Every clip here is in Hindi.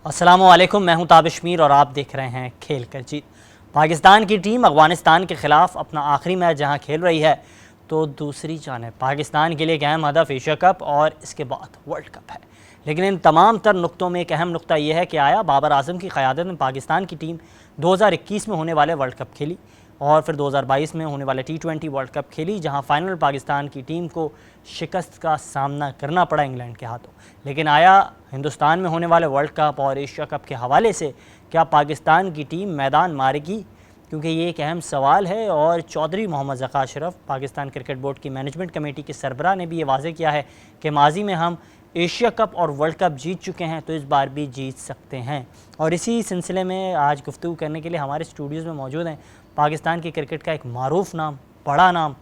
अस्सलामुअलैकुम, मैं हूं ताबिश मीर और आप देख रहे हैं खेल कर जीत। पाकिस्तान की टीम अफ़गानिस्तान के ख़िलाफ़ अपना आखिरी मैच जहां खेल रही है, तो दूसरी जानिब पाकिस्तान के लिए एक अहम हदफ एशिया कप और इसके बाद वर्ल्ड कप है। लेकिन इन तमाम तर नुक्तों में एक अहम नुक्ता यह है कि आया बाबर आजम की क़यादत में पाकिस्तान की टीम 2021 में होने वाले वर्ल्ड कप खेली और फिर 2022 में होने वाले T20 वर्ल्ड कप खेली, जहां फाइनल पाकिस्तान की टीम को शिकस्त का सामना करना पड़ा इंग्लैंड के हाथों। लेकिन आया हिंदुस्तान में होने वाले वर्ल्ड कप और एशिया कप के हवाले से क्या पाकिस्तान की टीम मैदान मारेगी, क्योंकि ये एक अहम सवाल है। और चौधरी मोहम्मद ज़फ़र अशरफ, पाकिस्तान क्रिकेट बोर्ड की मैनेजमेंट कमेटी के सरबराह ने भी ये वाज़ेह किया है कि माजी में हम एशिया कप और वर्ल्ड कप जीत चुके हैं, तो इस बार भी जीत सकते हैं। और इसी सिलसिले में आज गुफ्तगू करने के लिए हमारे स्टूडियोज़ में मौजूद हैं पाकिस्तान की क्रिकेट का एक मारूफ नाम, बड़ा नाम,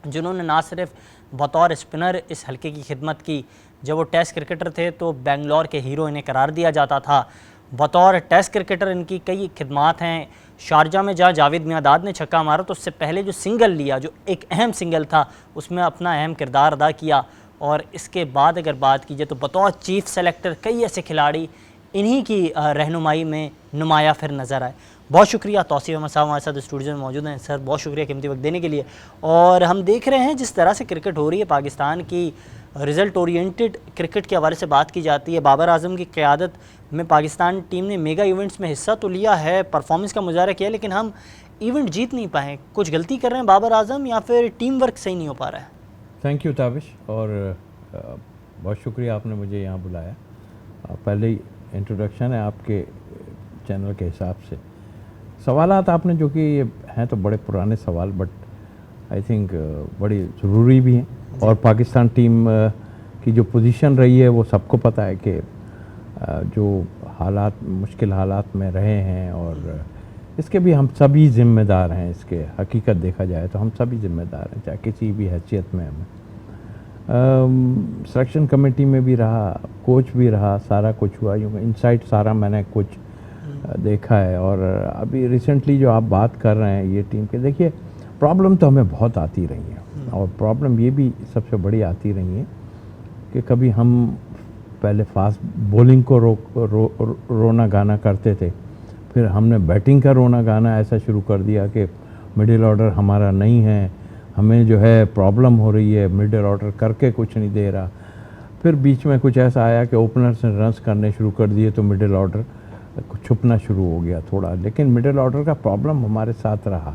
जिन्होंने ना सिर्फ बतौर स्पिनर इस हल्के की खिदमत की, जब वो टेस्ट क्रिकेटर थे तो बेंगलोर के हीरो इन्हें करार दिया जाता था। बतौर टेस्ट क्रिकेटर इनकी कई खिदमात हैं। शारजा में जहाँ जावेद मियांदाद ने छक्का मारा तो उससे पहले जो सिंगल लिया, जो एक अहम सिंगल था, उसमें अपना अहम किरदार अदा किया। और इसके बाद अगर बात की जाए तो बतौर चीफ सेलेक्टर कई ऐसे खिलाड़ी इन्हीं की रहनुमाई में नुमाया फिर नज़र आए। बहुत शुक्रिया। तौसीफ अहमद साहब हमारे साथ स्टूडियो में मौजूद हैं। सर, बहुत शुक्रिया कीमती वक्त देने के लिए। और हम देख रहे हैं जिस तरह से क्रिकेट हो रही है, पाकिस्तान की रिज़ल्ट ओरिएंटेड क्रिकेट के हवाले से बात की जाती है। बाबर आजम की क़यादत में पाकिस्तान टीम ने मेगा इवेंट्स में हिस्सा तो लिया है, परफॉर्मेंस का मुजाहरा किया, लेकिन हम इवेंट जीत नहीं पाए। कुछ गलती कर रहे हैं बाबर आजम या फिर टीम वर्क सही नहीं हो पा रहा है? थैंक यू ताबिश, और बहुत शुक्रिया आपने मुझे यहाँ बुलाया। पहले ही इंट्रोडक्शन है आपके चैनल के हिसाब से। सवालात आपने जो कि ये हैं तो बड़े पुराने सवाल, बट आई थिंक बड़ी ज़रूरी भी हैं। और पाकिस्तान टीम की जो पोजीशन रही है वो सबको पता है कि जो हालात, मुश्किल हालात में रहे हैं, और इसके भी हम सभी ज़िम्मेदार हैं। इसके हकीकत देखा जाए तो हम सभी ज़िम्मेदार हैं, चाहे किसी भी हैसियत में हमें। सिलेक्शन कमेटी में भी रहा, कोच भी रहा, सारा कुछ हुआ, इनसाइट सारा मैंने कुछ देखा है। और अभी रिसेंटली जो आप बात कर रहे हैं ये टीम के, देखिए प्रॉब्लम तो हमें बहुत आती रही है, और प्रॉब्लम ये भी सबसे बड़ी आती रही है कि कभी हम पहले फास्ट बॉलिंग को रोना गाना करते थे, फिर हमने बैटिंग का रोना गाना ऐसा शुरू कर दिया कि मिडिल ऑर्डर हमारा नहीं है, हमें जो है प्रॉब्लम हो रही है, मिडिल ऑर्डर करके कुछ नहीं दे रहा। फिर बीच में कुछ ऐसा आया कि ओपनर्स ने रन्स करने शुरू कर दिए तो मिडिल ऑर्डर छुपना शुरू हो गया थोड़ा। लेकिन मिडिल ऑर्डर का प्रॉब्लम हमारे साथ रहा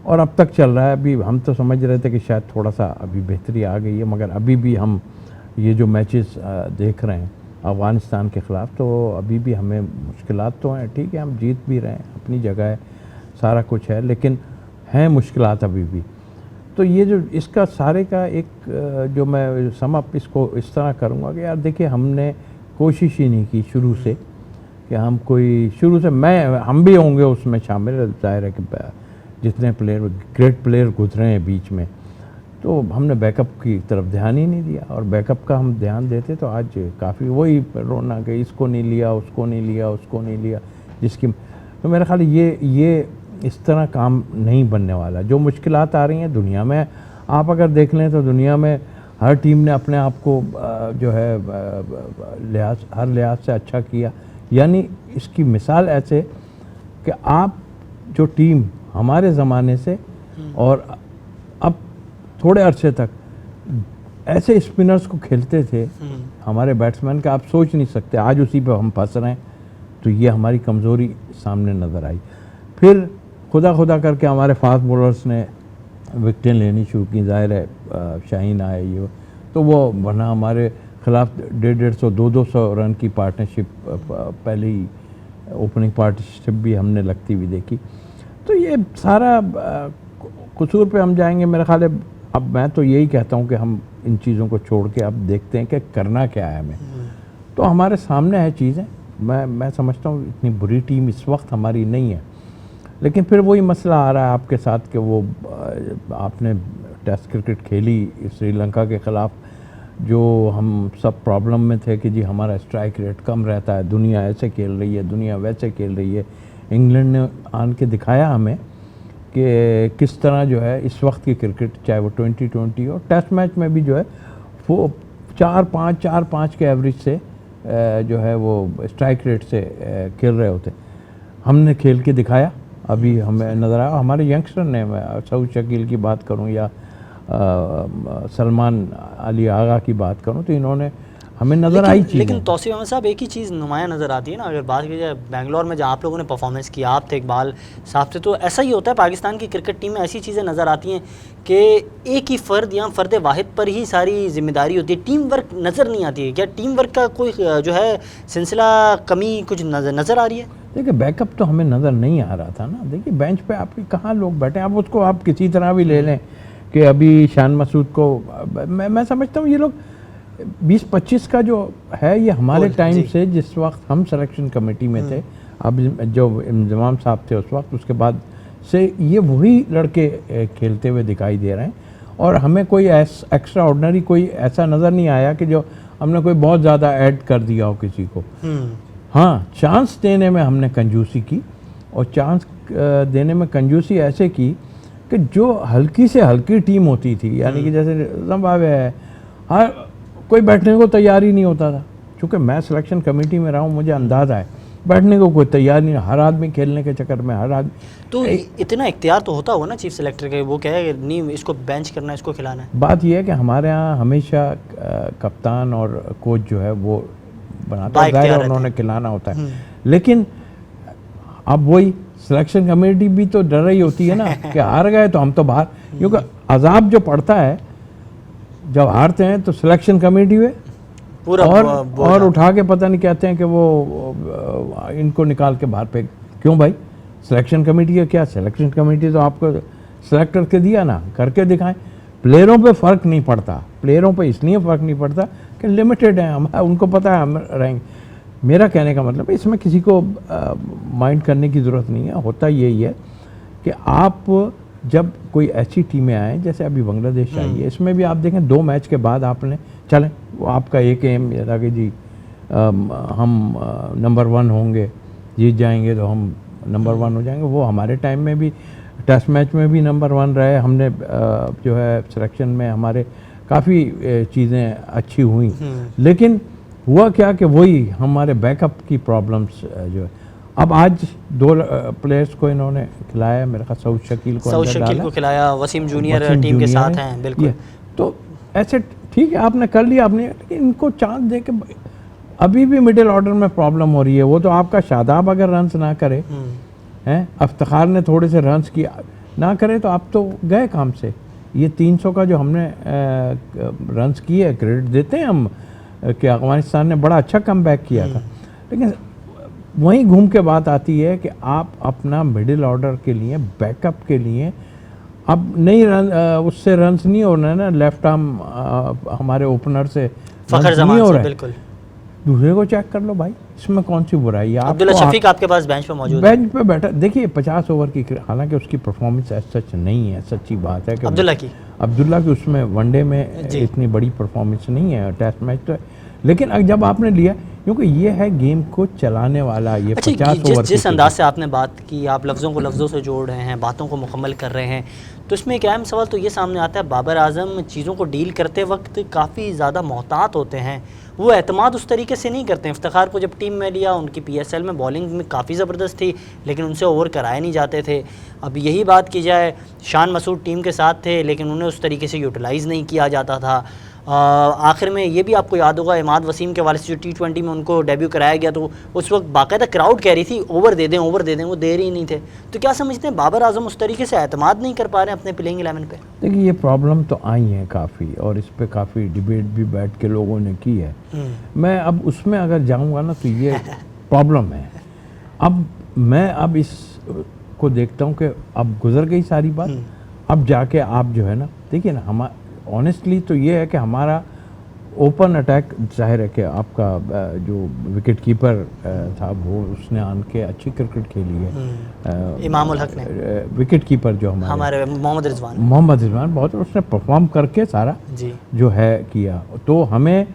और अब तक चल रहा है। अभी हम तो समझ रहे थे कि शायद थोड़ा सा अभी बेहतरी आ गई है, मगर अभी भी हम ये जो मैचेस देख रहे हैं अफ़गानिस्तान के ख़िलाफ़, तो अभी भी हमें मुश्किलात तो हैं। ठीक है, हम जीत भी रहे हैं, अपनी जगह है, सारा कुछ है, लेकिन हैं मुश्किलात अभी भी। तो ये जो इसका सारे का एक जो मैं सम अप इसको इस तरह करूँगा कि यार देखिए, हमने कोशिश ही नहीं की शुरू से कि हम कोई शुरू से हम भी होंगे उसमें शामिल। ज़ाहिर है कि जितने प्लेयर, ग्रेट प्लेयर गुजरे हैं बीच में, तो हमने बैकअप की तरफ ध्यान ही नहीं दिया। और बैकअप का हम ध्यान देते तो आज काफ़ी वही रोना कि इसको नहीं लिया, उसको नहीं लिया, उसको नहीं लिया, जिसकी। तो मेरा ख्याल ये इस तरह काम नहीं बनने वाला। जो मुश्किलात आ रही हैं दुनिया में, आप अगर देख लें तो दुनिया में हर टीम ने अपने आप को जो है हर लिहाज से अच्छा किया। यानी इसकी मिसाल ऐसे कि आप जो टीम हमारे ज़माने से और अब थोड़े अरसे तक ऐसे स्पिनर्स को खेलते थे हमारे बैट्समैन का, आप सोच नहीं सकते। आज उसी पे हम फंस रहे हैं, तो ये हमारी कमज़ोरी सामने नज़र आई। फिर खुदा करके हमारे फास्ट बॉलर्स ने विकेटें लेनी शुरू की। ज़ाहिर है शाहीन आए, ये तो वो बना हमारे ख़िलाफ़ 150-200 रन की पार्टनरशिप, पहले ही ओपनिंग पार्टनरशिप भी हमने लगती हुई देखी। तो ये सारा कसूर पे हम जाएंगे मेरा ख्याल है। अब मैं तो यही कहता हूँ कि हम इन चीज़ों को छोड़ के अब देखते हैं कि करना क्या है हमें। तो हमारे सामने है चीज़ें। मैं समझता हूँ इतनी बुरी टीम इस वक्त हमारी नहीं है, लेकिन फिर वही मसला आ रहा है आपके साथ कि वो आपने टेस्ट क्रिकेट खेली श्रीलंका के ख़िलाफ़, जो हम सब प्रॉब्लम में थे कि जी हमारा स्ट्राइक रेट कम रहता है, दुनिया ऐसे खेल रही है, दुनिया वैसे खेल रही है। इंग्लैंड ने आन के दिखाया हमें कि किस तरह जो है इस वक्त की क्रिकेट, चाहे वो 2020 हो, टेस्ट मैच में भी जो है वो 4-5 के एवरेज से जो है वो स्ट्राइक रेट से खेल रहे होते। हमने खेल के दिखाया, अभी हमें नज़र आया। हमारे यंगस्टर ने, मैं सऊद शकील की बात करूं या सलमान अली आगा की बात करूं, तो इन्होंने हमें नज़र आई चीज़। लेकिन तौसीफ अहमद साहब, एक ही चीज़ नुमाया नज़र आती है ना, अगर बात की जाए बेंगलोर में जहाँ आप लोगों ने परफॉर्मेंस किया, आप थे, इकबाल साहब थे, तो ऐसा ही होता है पाकिस्तान की क्रिकेट टीम में। ऐसी चीज़ें नज़र आती हैं कि एक ही फ़र्द या फ़र्द वाहिद पर ही सारी जिम्मेदारी होती है, टीम वर्क नज़र नहीं आती है। क्या टीम वर्क का कोई जो है सिलसिला कमी कुछ नज़र आ रही है? देखिए, बैकअप तो हमें नज़र नहीं आ रहा था ना। देखिए, बेंच पे आपके कहाँ लोग बैठे, आप उसको आप किसी तरह भी ले लें कि अभी शान मसूद को, मैं समझता हूँ ये लोग 20-25 का जो है ये हमारे टाइम से, जिस वक्त हम सिलेक्शन कमेटी में थे, अब जो इंजमाम साहब थे उस वक्त, उसके बाद से ये वही लड़के खेलते हुए दिखाई दे रहे हैं। और हमें कोई एक्स्ट्रा ऑर्डिनरी कोई ऐसा नज़र नहीं आया कि जो हमने कोई बहुत ज़्यादा ऐड कर दिया हो किसी को। हाँ, चांस देने में हमने कंजूसी की, और चांस देने में कंजूसी ऐसे की कि जो हल्की से हल्की टीम होती थी, यानी कि जैसे जिम्बाब्वे है, हर कोई बैठने को तैयार ही नहीं होता था। चूँकि मैं सिलेक्शन कमेटी में रहा हूँ, मुझे अंदाज़ा है बैठने को कोई तैयार नहीं, हर आदमी खेलने के चक्कर में, हर आदमी। तो इतना इख्तियार तो होता होगा ना चीफ सेलेक्टर के, वो कहे नहीं इसको बेंच करना है, इसको खिलाना है। बात यह है कि हमारे यहाँ हमेशा कप्तान और कोच जो है वो बनाता है, उन्होंने खिलाना होता है। लेकिन अब वही सिलेक्शन कमेटी भी तो डर रही होती है ना कि हार गए तो हम तो बाहर, क्योंकि अजाब जो पड़ता है जब हारते हैं तो सिलेक्शन हुए पूरा और उठा के पता नहीं कहते हैं कि वो इनको निकाल के बाहर फेंक। क्यों भाई, सिलेक्शन कमेटी है क्या? सिलेक्शन कमेटी तो आपको सेलेक्ट करके दिया ना, करके दिखाएं। प्लेयरों पे फ़र्क नहीं पड़ता, प्लेयरों पे इसलिए फ़र्क नहीं पड़ता कि लिमिटेड हैं, हम उनको पता है हम रहेंगे। मेरा कहने का मतलब इसमें किसी को माइंड करने की ज़रूरत नहीं है। होता यही है कि आप जब कोई ऐसी टीमें आएँ, जैसे अभी बांग्लादेश आई है, इसमें भी आप देखें 2 मैच के बाद आपने चलें, वो आपका एक एम ये था कि जी हम नंबर 1 होंगे, जीत जाएंगे तो हम नंबर 1 हो जाएंगे। वो हमारे टाइम में भी टेस्ट मैच में भी नंबर 1 रहे, हमने जो है सिलेक्शन में हमारे काफ़ी चीज़ें अच्छी हुई। लेकिन हुआ क्या कि वही हमारे बैकअप की प्रॉब्लम्स जो है। अब आज 2 प्लेयर्स को इन्होंने खिलाया, मेरे ख्याल सऊद शकील को खिलाया, वसीम जूनियर टीम के साथ हैं। बिल्कुल, तो ऐसे ठीक है, आपने कर लिया, आपने, लेकिन इनको चांस दे के अभी भी मिडिल ऑर्डर में प्रॉब्लम हो रही है। वो तो आपका शादाब अगर रन्स ना करे हैं, इफ्तिखार ने थोड़े से रन्स किया ना करे, तो आप तो गए काम से। ये 300 का जो हमने रन्स किए, क्रेडिट देते हैं हम कि अफगानिस्तान ने बड़ा अच्छा कमबैक किया था। लेकिन वहीं घूम के बात आती है कि आप अपना मिडिल ऑर्डर के लिए, बैकअप के लिए अब नहीं उससे रन्स नहीं हो रहे ना, लेफ्ट आर्म हमारे ओपनर से फखर नहीं हो रहे, बिल्कुल। दूसरे को चेक कर लो भाई, इसमें कौन सी बुराई है? अब्दुल्ला शफीक आपके पास बेंच पे मौजूद है, बेंच पे बैठा। देखिए 50 ओवर की, हालांकि उसकी परफॉर्मेंस सच नहीं है, सच्ची बात है कि अब्दुल्ला की उसमें वनडे में इतनी बड़ी परफॉर्मेंस नहीं है, टेस्ट मैच तो है। लेकिन जब आपने लिया, क्योंकि ये है गेम को चलाने वाला, ये 50 ओवर जिस अंदाज से आपने बात की, आप लफ्ज़ों को लफ्ज़ों से जोड़ रहे हैं, बातों को मुकम्मल कर रहे हैं, तो इसमें एक अहम सवाल तो ये सामने आता है, बाबर आज़म चीज़ों को डील करते वक्त काफ़ी ज़्यादा मोहतात होते हैं, वो एतमाद उस तरीके से नहीं करते हैं। इफ्तिखार को जब टीम में लिया, उनकी PSL में बॉलिंग में काफ़ी ज़बरदस्त थी, लेकिन उनसे ओवर कराए नहीं जाते थे। अब यही बात की जाए, शान मसूद टीम के साथ थे, लेकिन उन्हें उस तरीके से यूटिलाइज़ नहीं किया जाता था। आखिर में ये भी आपको याद होगा, इमाद वसीम के वाले से जो T20 में उनको डेब्यू कराया गया, तो उस वक्त बाकायदा क्राउड कह रही थी ओवर दे दें, ओवर दे दें, वो दे रही नहीं थे। तो क्या समझते हैं, बाबर आजम उस तरीके से एतमाद नहीं कर पा रहे हैं अपने प्लेइंग 11 पे? देखिए, ये प्रॉब्लम तो आई है काफ़ी, और इस पर काफ़ी डिबेट भी बैठ के लोगों ने की है। मैं अब उसमें अगर जाऊँगा ना तो ये प्रॉब्लम है। अब मैं अब इसको देखता हूँ कि अब गुजर गई सारी बात, अब जाके आप जो है ना, देखिए ना, ऑनेस्टली तो ये है कि हमारा ओपन अटैक, जाहिर है कि आपका जो विकेट कीपर था वो उसने आन के अच्छी क्रिकेट खेली है, इमामुल हक ने, विकेट कीपर जो हमारे मोहम्मद रिजवान बहुत उसने परफॉर्म करके सारा जो है किया। तो हमें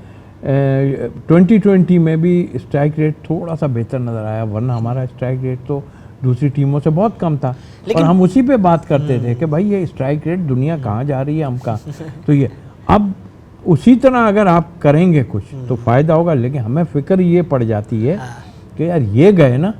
2020 में भी स्ट्राइक रेट थोड़ा सा बेहतर नज़र आया, वरना हमारा स्ट्राइक रेट तो दूसरी टीमों से बहुत कम था, और हम उसी पे बात करते थे कि भाई ये स्ट्राइक रेट दुनिया कहाँ जा रही है, हम कहाँ। तो ये अब उसी तरह अगर आप करेंगे कुछ तो फ़ायदा होगा, लेकिन हमें फ़िक्र ये पड़ जाती है कि यार ये गए ना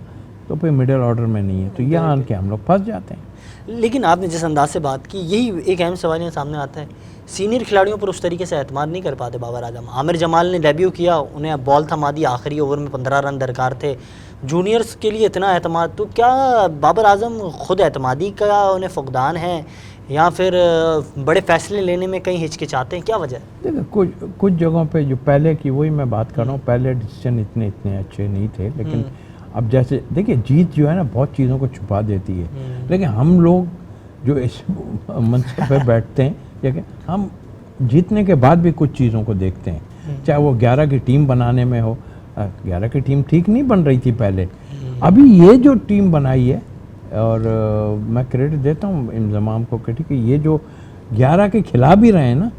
तो फिर मिडिल ऑर्डर में नहीं है, तो यहाँ आन के हम लोग फंस जाते हैं। लेकिन आपने जिस अंदाज से बात की, यही एक अहम सवाल यहाँ सामने आता है, सीनियर खिलाड़ियों पर उस तरीके से एतमाद नहीं कर पाते बाबर आजम। आमिर जमाल ने डेब्यू किया, उन्हें बॉल थमा दी, आखिरी ओवर में 15 रन दरकार थे, जूनियर्स के लिए इतना एतमाद, तो क्या बाबर आजम खुद एतमादी का उन्हें फुकदान है या फिर बड़े फैसले लेने में कहीं हिचकिचाते हैं, क्या वजह है? देखो कुछ जगहों पे जो पहले की, वही मैं बात कर रहा हूँ, पहले डिसीजन इतने अच्छे नहीं थे, लेकिन अब जैसे देखिए जीत जो है ना बहुत चीज़ों को छुपा देती है, लेकिन हम लोग जो इस मंच पे बैठते हैं, लेकिन हम जीतने के बाद भी कुछ चीज़ों को देखते हैं, चाहे वो 11 की टीम बनाने में हो। 11 की टीम ठीक नहीं बन रही थी पहले, अभी ये जो टीम बनाई है, और मैं क्रेडिट देता हूँ इंजमाम को कि ठीक है, ये जो 11 के खिला भी रहे हैं ना,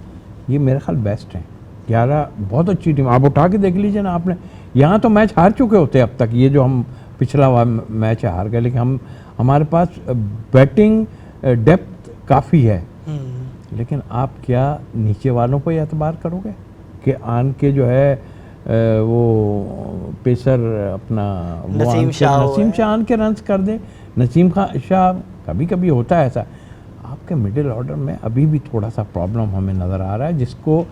ये मेरे ख्याल बेस्ट हैं। 11 बहुत अच्छी टीम, आप उठा के देख लीजिए ना आपने, यहाँ तो मैच हार चुके होते अब तक, ये जो हम पिछला मैच हार गए, लेकिन हमारे पास बैटिंग डेप्थ काफ़ी है, लेकिन आप क्या नीचे वालों पर एतबार करोगे कि आन के जो है वो पेसर अपना नसीम शाह आन के रन्स कर दे। नसीम शाह कभी कभी होता है ऐसा, आपके मिडिल ऑर्डर में अभी भी थोड़ा सा प्रॉब्लम हमें नज़र आ रहा है, जिसको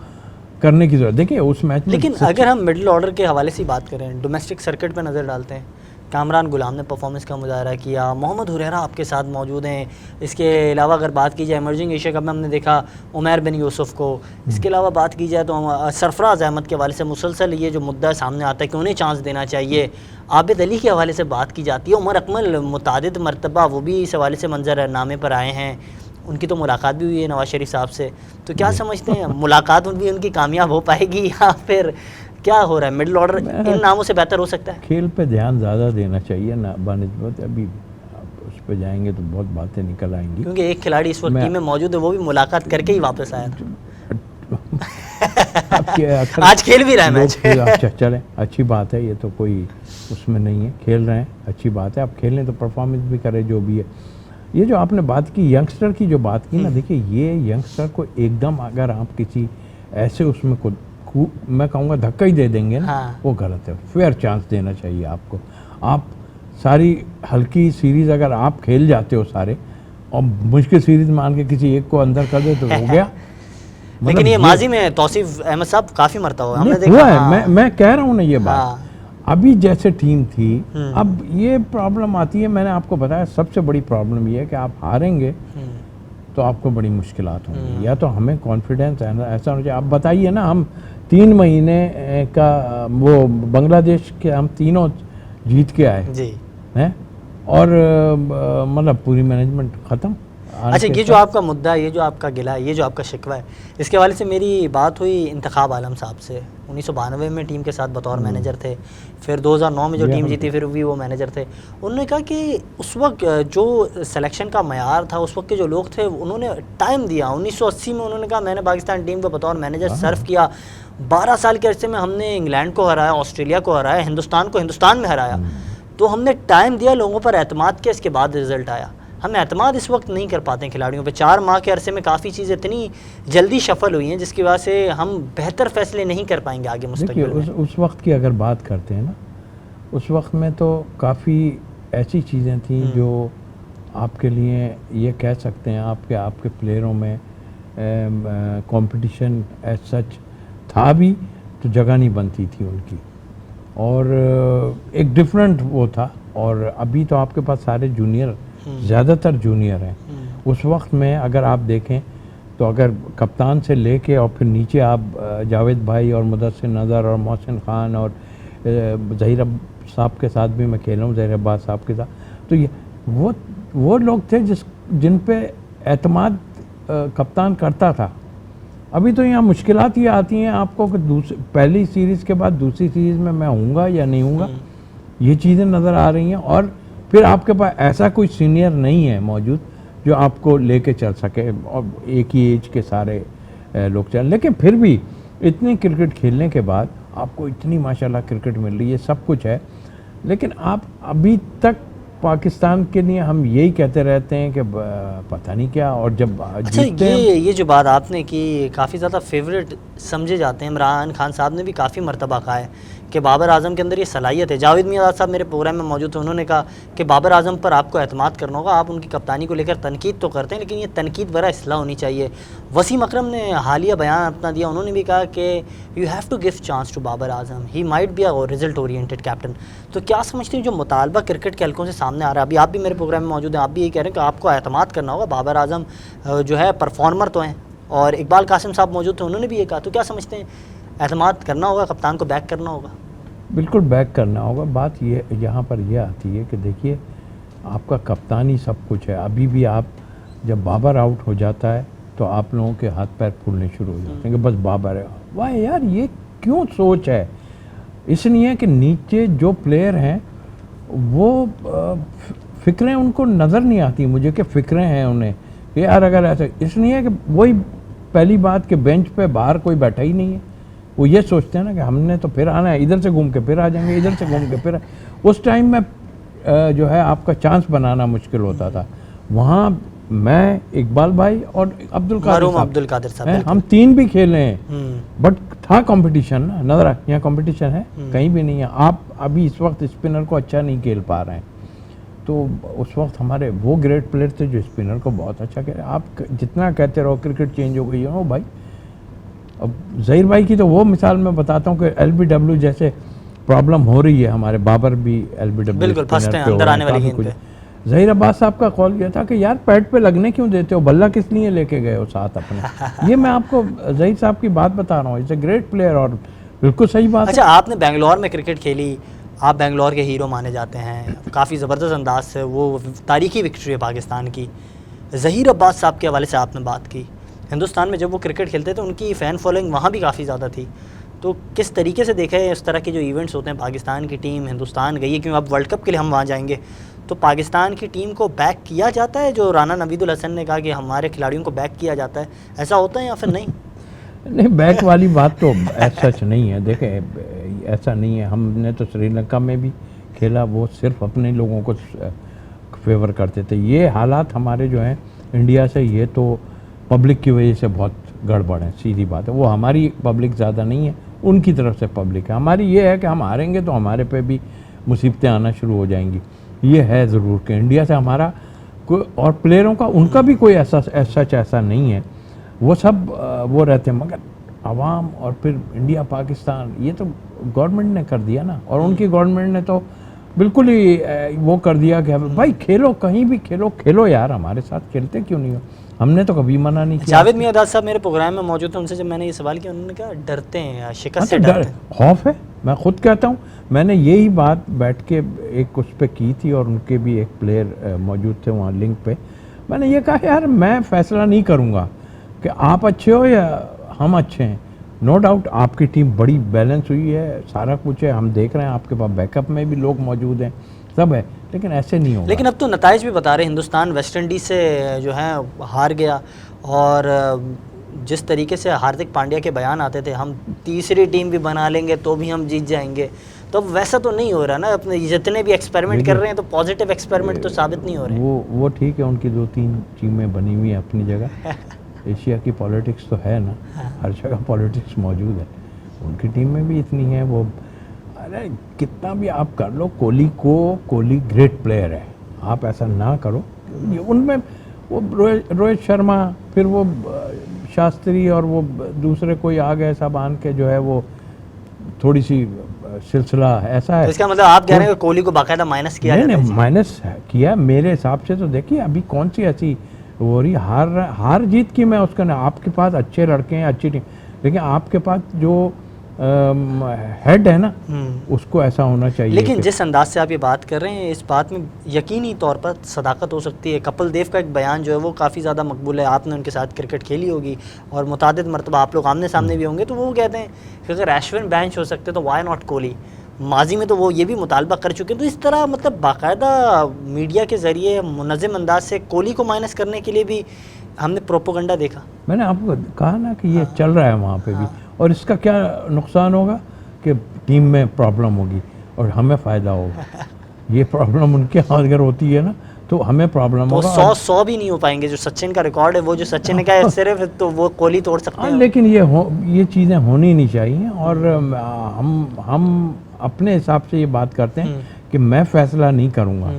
करने की जरूरत। देखिए उस मैच में, लेकिन अगर हम मिडिल ऑर्डर के हवाले से बात करें, डोमेस्टिक सर्किट पे नज़र डालते हैं, कामरान गुलाम ने परफॉर्मेंस का मुजाहरा किया, मोहम्मद हुरैरा आपके साथ मौजूद हैं, इसके अलावा अगर बात की जाए इमर्जिंग एशिया कप में हमने देखा उमैर बिन यूसुफ को, इसके अलावा बात की जाए तो सरफराज अहमद के हवाले से मुसलसल ये जो मुद्दा सामने आता है कि उन्हें चांस देना चाहिए, आबिद अली के हवाले से बात की जाती है, उमर अकमल मुतादिद मरतबा वो भी इस हवाले से मंजरनामे पर आए हैं, उनकी तो मुलाकात भी हुई है नवाज शरीफ साहब से, तो क्या समझते हैं मुलाकात भी उनकी कामयाब हो पाएगी या फिर क्या हो रहा है? मिडिल ऑर्डर इन नामों से बेहतर हो सकता है? खेल पे ध्यान ज़्यादा देना चाहिए ना बानिस्बत, अभी उस पर जाएंगे तो बहुत बातें निकल आएंगी, क्योंकि एक खिलाड़ी इस वक्त टीम में मौजूद है, वो भी मुलाकात करके ही वापस आया था। आज खेल भी रहा है मैच। अच्छा चलें, अच्छी बात है, ये तो कोई उसमें नहीं है, खेल रहे हैं अच्छी बात है, आप खेलें तो परफॉर्मेंस भी करें जो भी है। ये जो आपने बात की यंगस्टर की जो बात की ना, देखिए ये यंगस्टर को एकदम अगर आप किसी ऐसे उसमें को मैं कहूँगा धक्का ही दे देंगे ना, वो गलत है। फेयर चांस देना चाहिए आपको। आप सारी हल्की सीरीज़ अगर आप खेल जाते हो सारे, और मुश्किल सीरीज़ मान के किसी एक को अंदर कर दे तो हो गया। लेकिन ये माजी में तौसीफ अहमद साहब काफ़ी मरता हुआ हमने देखा है। मैं कह रहा हूँ ना ये बात, अभी जैसे टीम थी, अब ये प्रॉब्लम आती है, मैंने आपको बताया सबसे बड़ी प्रॉब्लम ये है कि आप हारेंगे तो आपको बड़ी मुश्किलात होंगी, या तो हमें कॉन्फिडेंस है ना, ऐसा होना चाहिए। आप बताइए ना, हम 3 महीने का वो बांग्लादेश के हम तीनों जीत के आए जी हैं, और मतलब पूरी मैनेजमेंट ख़त्म। अच्छा, ये जो आपका मुद्दा है, ये जो आपका गिला है, ये जो आपका शिकवा है, इसके हवाले से मेरी बात हुई इंतखाब आलम साहब से। 1992 में टीम के साथ बतौर मैनेजर थे, फिर 2009 में जो टीम जीती फिर भी वो मैनेजर थे। उन्होंने कहा कि उस वक्त जो सिलेक्शन का मयार था, उस वक्त के जो लोग थे, उन्होंने टाइम दिया। 1980 में उन्होंने कहा मैंने पाकिस्तान टीम को बतौर मैनेजर सर्व किया, 12 साल के अरसे में हमने इंग्लैंड को हराया, ऑस्ट्रेलिया को हराया, हिंदुस्तान को हिंदुस्तान में हराया, तो हमने टाइम दिया, लोगों पर एतमाद किया, इसके बाद रिजल्ट आया। हम एतमाद इस वक्त नहीं कर पाते हैं खिलाड़ियों पे। 4 माह के अरसे में काफ़ी चीज़ें इतनी जल्दी शफल हुई हैं जिसकी वजह से हम बेहतर फैसले नहीं कर पाएंगे आगे मुस्तकबिल में। उस वक्त की अगर बात करते हैं ना, उस वक्त में तो काफ़ी ऐसी चीज़ें थी जो आपके लिए ये कह सकते हैं आपके प्लेयरों में कंपटीशन एज सच था भी, तो जगह नहीं बनती थी उनकी, और एक डिफरेंट वो था। और अभी तो आपके पास सारे जूनियर, ज़्यादातर जूनियर हैं। उस वक्त में अगर आप देखें तो अगर कप्तान से लेके और फिर नीचे आप जावेद भाई और मुदस्सिर नज़र और मोहसिन ख़ान और ज़हीर साहब के साथ भी मैं खेल रहा हूँ, ज़हीर अब्बास साहब के साथ, तो ये वो लोग थे जिन पे एतमाद कप्तान करता था। अभी तो यहाँ मुश्किलात ये आती हैं आपको कि पहली सीरीज़ के बाद दूसरी सीरीज़ में मैं हूँगा या नहीं हूँगा, ये चीज़ें नज़र आ रही हैं। और फिर आपके पास ऐसा कोई सीनियर नहीं है मौजूद जो आपको लेके चल सके, और एक ही एज के सारे लोग चल। लेकिन फिर भी इतनी क्रिकेट खेलने के बाद आपको इतनी माशाल्लाह क्रिकेट मिल रही है, सब कुछ है, लेकिन आप अभी तक पाकिस्तान के लिए हम यही कहते रहते हैं कि पता नहीं क्या, और जब अच्छा, जीतते हैं ये जो बात आपने की काफ़ी ज़्यादा फेवरेट समझे जाते हैं। इमरान खान साहब ने भी काफ़ी मरतबा कहा है कि बाबर आजम के अंदर ये सलाहियत है। जावेद मियां साहब मेरे प्रोग्राम में मौजूद थे, उन्होंने कहा कि बाबर आजम पर आपको एतमाद करना होगा। आप उनकी कप्तानी को लेकर तनकीद तो करते हैं, लेकिन ये तनकीद बड़ा इसलाह होनी चाहिए। वसीम अकरम ने हालिया बयान अपना दिया, उन्होंने भी कहा कि you have to give chance to Babar Azam, he might be a result oriented captain. तो क्या समझते हैं जो मुतालबा क्रिकेट के हल्कों से सामने आ रहा है, अभी आप भी मेरे प्रोग्राम में मौजूद हैं, आप भी यही कह रहे हैं कि आपको एतमाद करना होगा, बाबर आजम जो है परफॉर्मर तो हैं, और इकबाल कासिम साहब मौजूद थे, उन्होंने भी ये कहा। तो क्या समझते हैं, एतमाद करना होगा, कप्तान को बैक करना होगा? बिल्कुल बैक करना होगा। बात ये यहाँ पर यह आती है कि देखिए, आपका कप्तान ही सब कुछ है। अभी भी आप जब बाबर आउट हो जाता है तो आप लोगों के हाथ पैर फूलने शुरू हो जाते हैं कि बस बाबर है। वाह यार, ये क्यों सोच है? इसलिए कि नीचे जो प्लेयर हैं वो फ़िक्रें उनको नज़र नहीं आती मुझे कि फ़िक्रें हैं उन्हें कि यार अगर ऐसा, इसलिए कि वही पहली बात कि बेंच पे बाहर कोई बैठा ही नहीं है। वो ये सोचते हैं ना कि हमने तो फिर आना है, इधर से घूम के फिर आ जाएंगे, इधर से घूम के फिर उस टाइम में जो है आपका चांस बनाना मुश्किल होता था। वहाँ मैं, इकबाल भाई और अब्दुल कादिर साहब, हम तीन भी खेले हैं, बट था कंपटीशन ना, नजर यहाँ कंपटीशन है कहीं भी नहीं है। आप अभी इस वक्त स्पिनर को अच्छा नहीं खेल पा रहे हैं, तो उस वक्त हमारे वो ग्रेट प्लेयर थे जो स्पिनर को बहुत अच्छा खेले। आप जितना कहते रहो क्रिकेट चेंज हो गई है, ओ भाई, अब ज़हीर भाई की तो वो मिसाल मैं बताता हूँ कि LBW जैसे प्रॉब्लम हो रही है, हमारे बाबर भी LBW बिल्कुल फंसते हैं अंदर आने वाली गेंद पे। ज़हीर अब्बास साहब का कॉल किया था कि यार पैड पे लगने क्यों देते हो, बल्ला किस लिए लेके गए हो साथ अपने। ये मैं आपको ज़हीर साहब की बात बता रहा हूँ, इट्स अ ग्रेट प्लेयर, और बिल्कुल सही बात। अच्छा, आपने बेंगलोर में क्रिकेट खेली, आप बेंगलोर के हीरो माने जाते हैं, काफ़ी ज़बरदस्त अंदाज से वो तारीखी विक्ट्री है पाकिस्तान की। ज़हीर अब्बास साहब के हवाले से आपने बात की, हिंदुस्तान में जब वो क्रिकेट खेलते थे उनकी फ़ैन फॉलोइंग वहाँ भी काफ़ी ज़्यादा थी। तो किस तरीके से देखा है इस तरह के जो इवेंट्स होते हैं, पाकिस्तान की टीम हिंदुस्तान गई है, क्योंकि अब वर्ल्ड कप के लिए हम वहाँ जाएंगे, तो पाकिस्तान की टीम को बैक किया जाता है? जो राना नवीदुल हसन ने कहा कि हमारे खिलाड़ियों को बैक किया जाता है, ऐसा होता है या फिर नहीं? नहीं, बैक वाली बात तो सच नहीं है। देखें, ऐसा नहीं है। हमने तो श्रीलंका में भी खेला, वो सिर्फ अपने लोगों को फेवर करते थे। ये हालात हमारे जो हैं इंडिया से, ये तो पब्लिक की वजह से बहुत गड़बड़ है, सीधी बात है। वो हमारी पब्लिक ज़्यादा नहीं है, उनकी तरफ से पब्लिक है। हमारी ये है कि हम हारेंगे तो हमारे पे भी मुसीबतें आना शुरू हो जाएंगी। ये है ज़रूर कि इंडिया से हमारा कोई, और प्लेयरों का उनका भी कोई ऐसा नहीं है, वो सब वो रहते हैं। मगर आवाम और फिर इंडिया पाकिस्तान, ये तो गवर्नमेंट ने कर दिया ना, और उनकी गवर्नमेंट ने तो बिल्कुल ही वो कर दिया कि भाई खेलो, कहीं भी खेलो, खेलो यार, हमारे साथ खेलते क्यों नहीं हो। हमने तो कभी मना नहीं किया। जावेद मियां साहब मेरे प्रोग्राम में मौजूद थे, उनसे जब मैंने ये सवाल किया, उन्होंने कहा डरते हैं, शिकस्त से डरते हैं, खौफ है। मैं खुद कहता हूँ, मैंने यही बात बैठ के एक उस पर की थी, और उनके भी एक प्लेयर मौजूद थे वहाँ लिंक पे। मैंने ये कहा यार, मैं फैसला नहीं करूँगा कि आप अच्छे हो या हम अच्छे हैं। नो डाउट आपकी टीम बड़ी बैलेंस हुई है, सारा कुछ है, हम देख रहे हैं आपके पास बैकअप में भी लोग मौजूद हैं, सब है, लेकिन ऐसे नहीं होगा। लेकिन अब तो नताइज भी बता रहे, हिंदुस्तान वेस्ट इंडीज़ से जो है हार गया, और जिस तरीके से हार्दिक पांड्या के बयान आते थे, हम तीसरी टीम भी बना लेंगे तो भी हम जीत जाएंगे, तो अब वैसा तो नहीं हो रहा ना। अपने जितने भी एक्सपेरिमेंट कर रहे हैं तो पॉजिटिव एक्सपेरिमेंट तो साबित नहीं हो रहे। वो ठीक है, उनकी 2-3 टीमें बनी हुई हैं अपनी जगह। एशिया की पॉलिटिक्स तो है ना, हर जगह पॉलिटिक्स मौजूद है, उनकी टीम में भी इतनी है। वो अरे कितना भी आप कर लो, कोहली ग्रेट प्लेयर है, आप ऐसा ना करो। उनमें वो रोहित शर्मा, फिर वो शास्त्री, और वो दूसरे कोई आ गए सब आन के, जो है वो थोड़ी सी सिलसिला ऐसा है। तो इसका मतलब आप कह रहे हैं कि कोहली को बाकायदा माइनस किया जाता है? नहीं, माइनस किया मेरे हिसाब से। तो देखिए अभी कौन सी ऐसी वो रही हार जीत की, मैं उसका ना, आपके पास अच्छे लड़के हैं, अच्छी टीम, लेकिन आपके पास जो हेड है ना, उसको ऐसा होना चाहिए। लेकिन जिस अंदाज से आप ये बात कर रहे हैं, इस बात में यकीनी तौर पर सदाकत हो सकती है। कपिल देव का एक बयान जो है वो काफ़ी ज़्यादा मकबूल है, आपने उनके साथ क्रिकेट खेली होगी और मुतादिद मरतबा आप लोग आमने सामने भी होंगे, तो वो कहते हैं कि अगर अश्विन बेंच हो सकते तो वाई नॉट कोहली। माजी में तो वो ये भी मुतालबा कर चुके हैं। तो इस तरह मतलब बाकायदा मीडिया के ज़रिए मुनज़्ज़म अंदाज से कोहली को माइनस करने के लिए भी हमने प्रोपोगंडा देखा। मैंने आपको कहा ना कि ये चल रहा है वहाँ पे भी, और इसका क्या नुकसान होगा कि टीम में प्रॉब्लम होगी और हमें फ़ायदा होगा। ये प्रॉब्लम उनके यहाँ अगर होती है ना तो हमें प्रॉब्लम तो होगा। 100 भी नहीं हो पाएंगे। जो सचिन का रिकॉर्ड है, वो जो सचिन ने कहा सिर्फ, तो वो कोहली तोड़ सकते हैं। लेकिन ये चीज़ें होनी नहीं चाहिए। और हम अपने हिसाब से ये बात करते हैं कि मैं फैसला नहीं करूँगा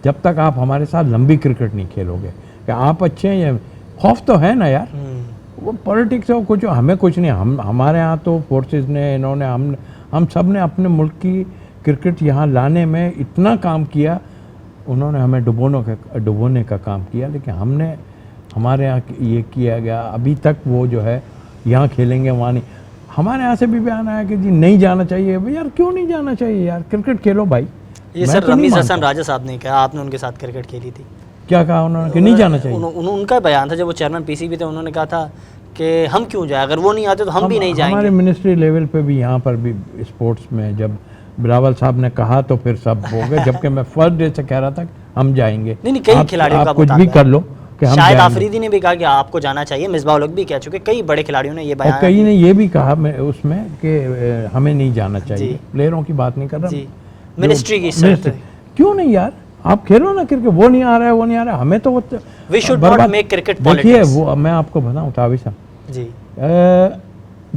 जब तक आप हमारे साथ लंबी क्रिकेट नहीं खेलोगे कि आप अच्छे हैं। या खौफ तो है ना यार, वो पॉलिटिक्स हो कुछ, हमें कुछ नहीं। हमारे यहाँ तो फोर्सेस ने, इन्होंने, हम सब ने अपने मुल्क की क्रिकेट यहाँ लाने में इतना काम किया। उन्होंने हमें डुबोने का काम किया, लेकिन हमने, हमारे यहाँ ये किया गया। अभी तक वो जो है यहाँ खेलेंगे वहाँ नहीं। हमारे यहाँ से भी बयान आया कि जी नहीं जाना चाहिए। भाई यार क्यों नहीं जाना चाहिए यार, क्रिकेट खेलो भाई। ये सर रमीज हसन राजा साहब ने कहा, आपने उनके साथ क्रिकेट खेली थी, क्या कहा उन्होंने कि नहीं जाना चाहिए? उनका बयान था जब वो चेयरमैन पीसीबी थे, उन्होंने कहा था कि हम क्यों जाए, अगर वो नहीं आते तो हम भी नहीं जाएंगे। हमारे मिनिस्ट्री लेवल पे भी, यहाँ पर भी स्पोर्ट्स में जब बिलावल साहब ने कहा तो फिर सब हो गए, जबकि मैं फर्स्ट डे से कह रहा था हम जाएंगे। नहीं, कई खिलाड़ियों का कुछ भी कर लो कि हम शायद आफरीदी ने भी कहा कि आपको जाना चाहिए, मिसबाह लोग भी कह चुके, कई बड़े खिलाड़ियों ने ये बयान, और कई ने ये भी कहा उसमें कि हमें नहीं जाना चाहिए। प्लेयरों की बात नहीं कर रहा, मिनिस्ट्री की शर्त है। क्यों नहीं यार, आप खेलो ना क्रिकेट। वो नहीं आ रहा है, वो नहीं आ रहा है, हमें तो we should not make cricket politics. देखिए वो मैं आपको बताऊं ताबिश साहब जी,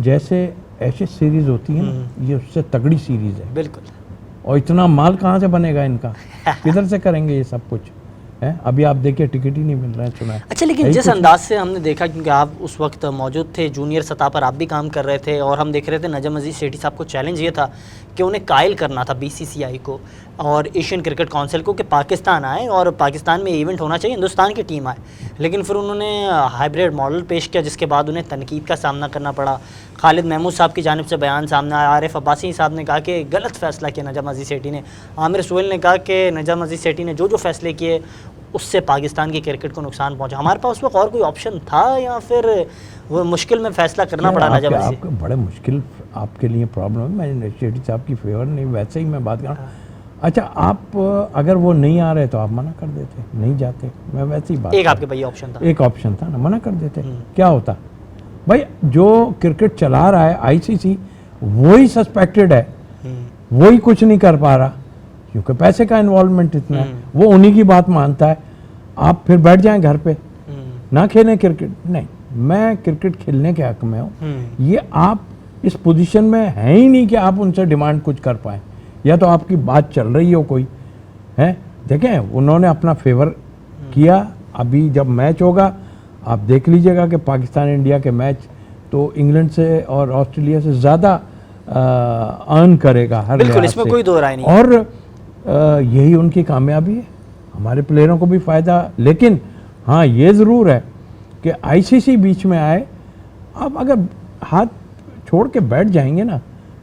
जैसे एशेज सीरीज होती है ना, ये उससे तगड़ी सीरीज है बिल्कुल। और इतना माल कहाँ से बनेगा इनका, किधर से करेंगे ये सब कुछ है? अभी आप देखिए टिकट ही नहीं मिल रहा है, सुना है। अच्छा, लेकिन जिस अंदाज से हमने देखा, क्योंकि आप उस वक्त मौजूद थे, जूनियर सतह पर आप भी काम कर रहे थे, और हम देख रहे थे नजम अजीज सेठी साहब को चैलेंज ये था कि उन्हें कायल करना था बीसीसीआई को और एशियन क्रिकेट काउंसिल को कि पाकिस्तान आए और पाकिस्तान में इवेंट होना चाहिए, हिंदुस्तान की टीम आए। लेकिन फिर उन्होंने हाइब्रिड मॉडल पेश किया, जिसके बाद उन्हें तनकीद का सामना करना पड़ा। खालिद महमूद साहब की जानिब से बयान सामने आया, आरिफ अब्बासी साहब ने कहा कि गलत फैसला किया नजम अजीज सेठी ने, आमिर सुहेल ने कहा कि नजम अजीज सेठी ने जो फैसले किए उससे पाकिस्तान की क्रिकेट को नुकसान पहुंचा। हमारे पास उस वक्त और कोई ऑप्शन था या फिर वो मुश्किल में फैसला करना पड़ा नजम अजीज? आपके बड़े मुश्किल आपके लिए प्रॉब्लम है। मैं सेठी साहब की फेवर नहीं, वैसे ही मैं बात कर रहा हूँ। अच्छा, आप अगर वो नहीं आ रहे तो आप मना कर देते, नहीं जाते, मैं वैसे ही बात। एक आपके भैया ऑप्शन था, एक ऑप्शन था ना, मना कर देते, क्या होता भाई? जो क्रिकेट चला रहा है आईसीसी, वही सस्पेक्टेड है, वही कुछ नहीं कर पा रहा क्योंकि पैसे का इन्वॉल्वमेंट इतना है। वो उन्हीं की बात मानता है। आप फिर बैठ जाएं घर पे ना खेलें क्रिकेट? नहीं, मैं क्रिकेट खेलने के हक में हूँ। ये आप इस पोजीशन में हैं ही नहीं कि आप उनसे डिमांड कुछ कर पाएं, या तो आपकी बात चल रही हो कोई है। देखें, उन्होंने अपना फेवर किया। अभी जब मैच होगा आप देख लीजिएगा कि पाकिस्तान इंडिया के मैच तो इंग्लैंड से और ऑस्ट्रेलिया से ज़्यादा अर्न करेगा हर बिल्कुल, इसमें कोई दो राय नहीं। और यही उनकी कामयाबी है, हमारे प्लेयरों को भी फ़ायदा। लेकिन हाँ, ये ज़रूर है कि आईसीसी बीच में आए, आप अगर हाथ छोड़ के बैठ जाएंगे ना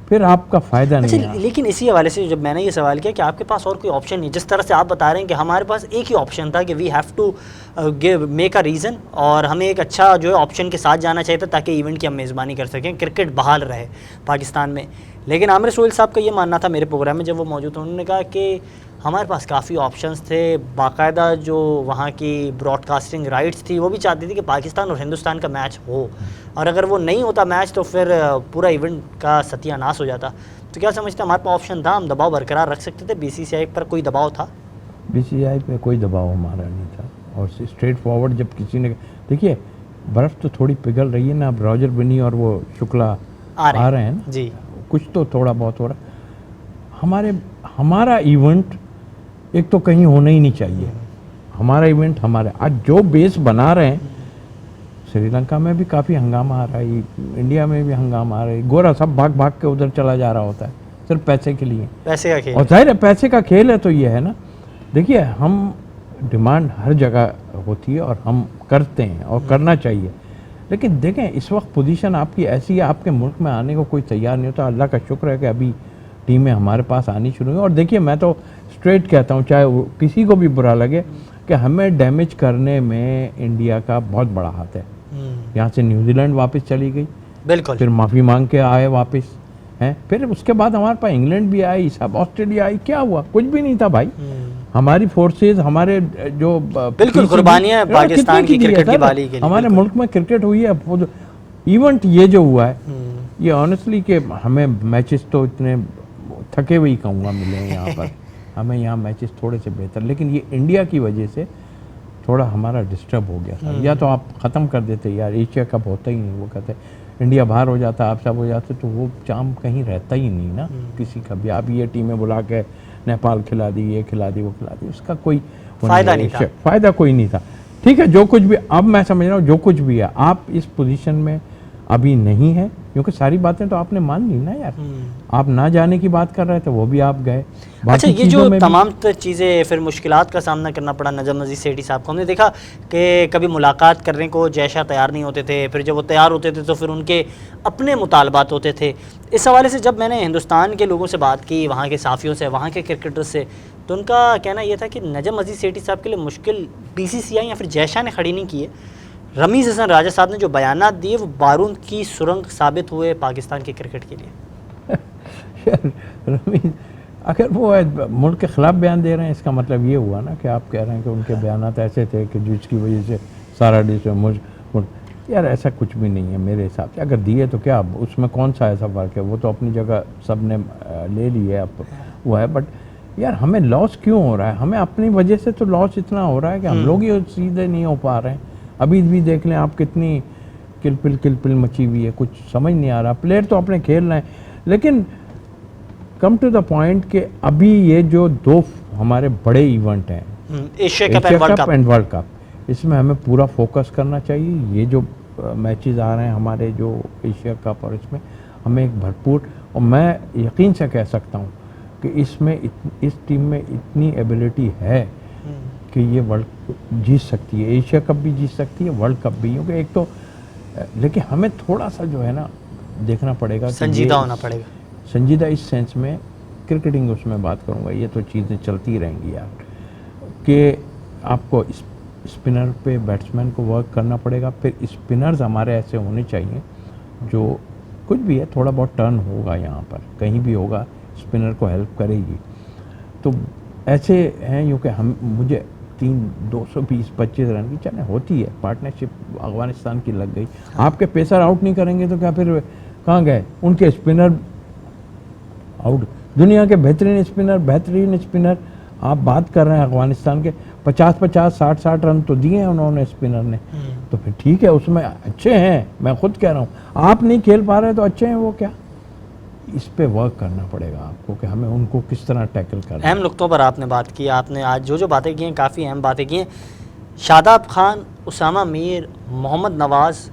फिर आपका फ़ायदा नहीं है। लेकिन इसी हवाले से जब मैंने ये सवाल किया कि आपके पास और कोई ऑप्शन नहीं, जिस तरह से आप बता रहे हैं कि हमारे पास एक ही ऑप्शन था कि we have to give make a reason, और हमें एक अच्छा जो है ऑप्शन के साथ जाना चाहिए था ताकि इवेंट की हम मेज़बानी कर सकें, क्रिकेट बहाल रहे पाकिस्तान में। लेकिन आमिर सुहेल साहब का ये मानना था मेरे प्रोग्राम में जब वो मौजूद थे, उन्होंने कहा कि हमारे पास काफ़ी ऑप्शंस थे, बाकायदा जो वहाँ की ब्रॉडकास्टिंग राइट्स थी वो भी चाहती थी कि पाकिस्तान और हिंदुस्तान का मैच हो, और अगर वो नहीं होता मैच तो फिर पूरा इवेंट का सत्यानाश हो जाता। तो क्या समझते हैं, हमारे पास ऑप्शन था, हम दबाव बरकरार रख सकते थे? बीसीसीआई पर कोई दबाव था? बीसीसीआई पे कोई दबाव हमारा नहीं था। और स्ट्रेट फॉरवर्ड जब किसी ने, देखिए बर्फ़ तो थोड़ी पिघल रही है ना, अब रॉजर बिनी और वो शुक्ला आ रहे हैं ना जी, कुछ तो थोड़ा बहुत हो रहा। हमारा इवेंट एक तो कहीं होना ही नहीं चाहिए। हमारा इवेंट हमारे आज जो बेस बना रहे हैं, श्रीलंका में भी काफ़ी हंगामा आ रहा है, इंडिया में भी हंगामा आ रहा है। गोरा सब भाग भाग के उधर चला जा रहा होता है सिर्फ पैसे के लिए, पैसे का खेल। और जाहिर है पैसे का खेल है। तो ये है ना, देखिए हम डिमांड हर जगह होती है और हम करते हैं और करना चाहिए। लेकिन देखें इस वक्त पोजीशन आपकी ऐसी है, आपके मुल्क में आने को कोई तैयार नहीं होता। अल्लाह का शुक्र है कि अभी टीमें हमारे पास आनी शुरू हुई। और देखिए मैं तो स्ट्रेट कहता हूँ, चाहे वो किसी को भी बुरा लगे, कि हमें डैमेज करने में इंडिया का बहुत बड़ा हाथ है। यहाँ से न्यूजीलैंड वापस चली गई, बिल्कुल, फिर माफ़ी मांग के आए वापस हैं, फिर उसके बाद हमारे पास इंग्लैंड भी आई, सब ऑस्ट्रेलिया आई। क्या हुआ? कुछ भी नहीं था भाई। हमारी फोर्सेज, हमारे जो बिल्कुल कुर्बानियां पाकिस्तान की क्रिकेट की बाली के लिए, हमारे मुल्क में क्रिकेट हुई है। इवेंट ये जो हुआ है, ये ऑनेस्टली कि हमें मैचेस तो इतने थके हुए ही कहूँगा मिले हैं यहाँ पर हमें यहाँ मैचेस थोड़े से बेहतर, लेकिन ये इंडिया की वजह से थोड़ा हमारा डिस्टर्ब हो गया था। या तो आप ख़त्म कर देते यार, एशिया कप होता ही नहीं, वो कहते इंडिया बाहर हो जाता, आप सब हो जाते, तो वो चाम कहीं रहता ही नहीं ना किसी का भी। आप ये टीमें बुला के नेपाल खिला दी, ये खिला दी, वो खिला दी, उसका कोई फ़ायदा नहीं था। फ़ायदा कोई नहीं था। ठीक है, जो कुछ भी, अब मैं समझ रहा हूँ जो कुछ भी है, आप इस पोजीशन में अभी नहीं है, क्योंकि सारी बातें तो आपने मान ली ना यार। आप ना जाने की बात कर रहे थे, वो भी आप गए। अच्छा, ये जो तमाम चीज़ें, फिर मुश्किलात का सामना करना पड़ा नजम नज़ीर सेठी साहब को। हमने देखा कि कभी मुलाकात करने को जयशाह तैयार नहीं होते थे, फिर जब वो तैयार होते थे तो फिर उनके अपने मुतालबात होते थे। इस हवाले से जब मैंने हिंदुस्तान के लोगों से बात की, वहाँ के साफ़ियों से, वहाँ के क्रिकेटर्स से, तो उनका कहना यह था कि नजम नज़ीर सेठी साहब के लिए मुश्किल BCCI या फिर जयशाह ने खड़ी नहीं की है। रमीज़ हसन राजा साहब ने जो बयानात दिए वो बारूद की सुरंग साबित हुए पाकिस्तान के क्रिकेट के लिए। रमीज़, अगर वो मुल्क के ख़िलाफ़ बयान दे रहे हैं, इसका मतलब ये हुआ ना कि आप कह रहे हैं कि उनके बयानात ऐसे थे कि जिसकी वजह से सारा डिस यार ऐसा कुछ भी नहीं है मेरे हिसाब से। अगर दिए तो क्या, उसमें कौन सा ऐसा फ़र्क है, वो तो अपनी जगह सब ने ले ली है, अब वो है। बट यार हमें लॉस क्यों हो रहा है? हमें अपनी वजह से तो लॉस इतना हो रहा है कि हम लोग ही सीधे नहीं हो पा रहे हैं। अभी भी देख लें आप, कितनी किलपिल मची हुई है, कुछ समझ नहीं आ रहा। प्लेयर तो अपने खेल रहे हैं, लेकिन कम टू द पॉइंट कि अभी ये जो दो हमारे बड़े इवेंट हैं, Asia cup and world cup, इसमें हमें पूरा फोकस करना चाहिए। ये जो मैचेस आ रहे हैं हमारे, जो एशिया कप, और इसमें हमें एक भरपूर, और मैं यकीन से कह सकता हूँ कि इसमें इस टीम में इतनी एबिलिटी है कि ये वर्ल्ड जीत सकती है, एशिया कप भी जीत सकती है, वर्ल्ड कप भी। क्योंकि एक तो, लेकिन हमें थोड़ा सा जो है ना देखना पड़ेगा, संजीदा होना पड़ेगा। संजीदा इस सेंस में, क्रिकेटिंग उसमें बात करूँगा, ये तो चीज़ें चलती रहेंगी यार, कि आपको स्पिनर पे बैट्समैन को वर्क करना पड़ेगा। फिर स्पिनर्स हमारे ऐसे होने चाहिए जो कुछ भी है, थोड़ा बहुत टर्न होगा यहाँ पर, कहीं भी होगा, स्पिनर को हेल्प करेगी। तो ऐसे हैं क्योंकि मुझे 220-25 रन की चले होती है, पार्टनरशिप अफगानिस्तान की लग गई। आपके पेसर आउट नहीं करेंगे तो क्या फिर कहाँ गए? उनके स्पिनर आउट, दुनिया के बेहतरीन स्पिनर आप बात कर रहे हैं अफगानिस्तान के, 50-50, 60-60 रन तो दिए हैं उन्होंने स्पिनर ने। तो फिर ठीक है, उसमें अच्छे हैं, मैं खुद कह रहा हूँ। आप नहीं खेल पा रहे तो अच्छे हैं वो क्या? इस पे वर्क करना पड़ेगा आपको कि हमें उनको किस तरह टैकल करना है। अहम नुक्तों पर आपने बात की, आपने आज जो बातें की हैं काफ़ी अहम बातें की हैं। शादाब खान, उसामा मीर, मोहम्मद नवाज़,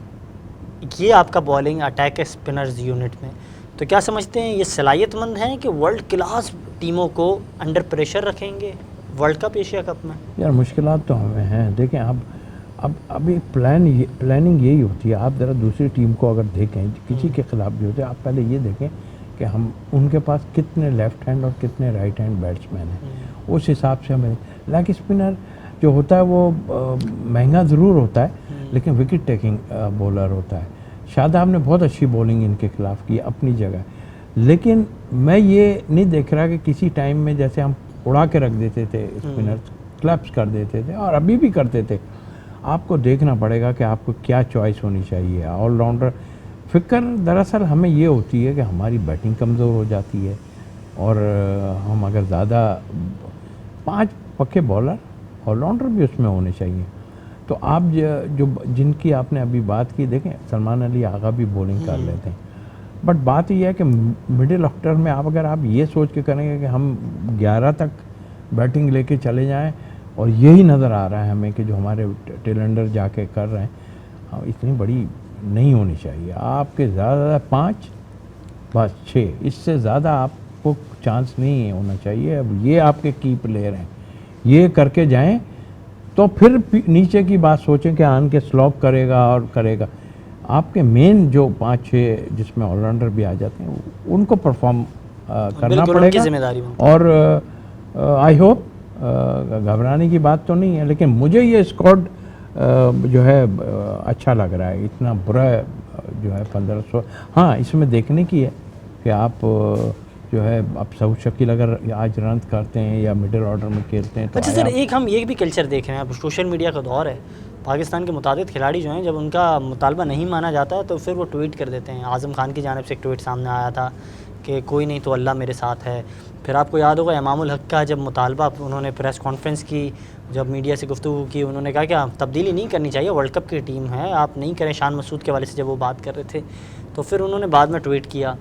ये आपका बॉलिंग अटैक है स्पिनर्स यूनिट में। तो क्या समझते हैं ये सलाहियतमंद हैं कि वर्ल्ड क्लास टीमों को अंडर प्रेशर रखेंगे वर्ल्ड कप, एशिया कप में? यार मुश्किलात तो हमें हैं। देखें अब अभी प्लानिंग यही होती है। आप ज़रा दूसरी टीम को अगर देखें, किसी के ख़िलाफ़ भी होते हैं, आप पहले ये देखें कि हम उनके पास कितने लेफ़्ट हैंड और कितने राइट हैंड बैट्समैन हैं। उस हिसाब से हमें लेग स्पिनर जो होता है वो महंगा ज़रूर होता है, लेकिन विकेट टेकिंग बॉलर होता है। शादाब ने बहुत अच्छी बॉलिंग इनके खिलाफ की अपनी जगह, लेकिन मैं ये नहीं देख रहा कि किसी टाइम में जैसे हम उड़ा के रख देते थे स्पिनर्स, क्लैप्स कर देते थे, और अभी भी करते थे। आपको देखना पड़ेगा कि आपको क्या चॉइस होनी चाहिए। ऑलराउंडर फ़िक्र दरअसल हमें ये होती है कि हमारी बैटिंग कमज़ोर हो जाती है, और हम अगर ज़्यादा 5 पक्के बॉलर, ऑलराउंडर भी उसमें होने चाहिए। तो आप जो जिनकी आपने अभी बात की, देखें सलमान अली आगा भी बॉलिंग कर लेते हैं, बट बात यह है कि मिडिल ऑर्डर में अगर आप ये सोच के करेंगे कि हम 11 तक बैटिंग लेके चले जाएं, और यही नज़र आ रहा है हमें कि जो हमारे टेलेंडर जाके कर रहे हैं, इतनी बड़ी नहीं होनी चाहिए। आपके ज़्यादा 5 बस 6, इससे ज़्यादा आपको चांस नहीं होना चाहिए। अब ये आपके की प्लेयर हैं, ये करके जाएं तो फिर नीचे की बात सोचें कि आन के स्लॉप करेगा और करेगा। आपके मेन जो 5-6 जिसमें ऑलराउंडर भी आ जाते हैं, उनको परफॉर्म करना पड़ेगा। और आई होप, घबराने की बात तो नहीं है, लेकिन मुझे ये स्क्वाड जो है अच्छा लग रहा है। इतना बुरा जो है 1500, हाँ इसमें देखने की है कि आप जो है अब सऊद शकील अगर आज रन करते हैं या मिडिल ऑर्डर में खेलते हैं तो अच्छा सर, एक हम ये भी कल्चर देख रहे हैं, अब सोशल मीडिया का दौर है। पाकिस्तान के मुताबिक खिलाड़ी जो हैं, जब उनका मुतालबा नहीं माना जाता है तो फिर वो ट्वीट कर देते हैं। आज़म खान की जानिब से एक ट्वीट सामने आया था कि कोई नहीं तो अल्लाह मेरे साथ है। फिर आपको याद होगा इमामुल हक का जब मुतालबा उन्होंने प्रेस कॉन्फ्रेंस की, जब मीडिया से गुफ्तगू की, उन्होंने कहा कि आप तब्दीली नहीं करनी चाहिए, वर्ल्ड कप की टीम है, आप नहीं करें। शान मसूद के हवाले से जब वो बात कर रहे थे तो फिर उन्होंने बाद में ट्वीट किया।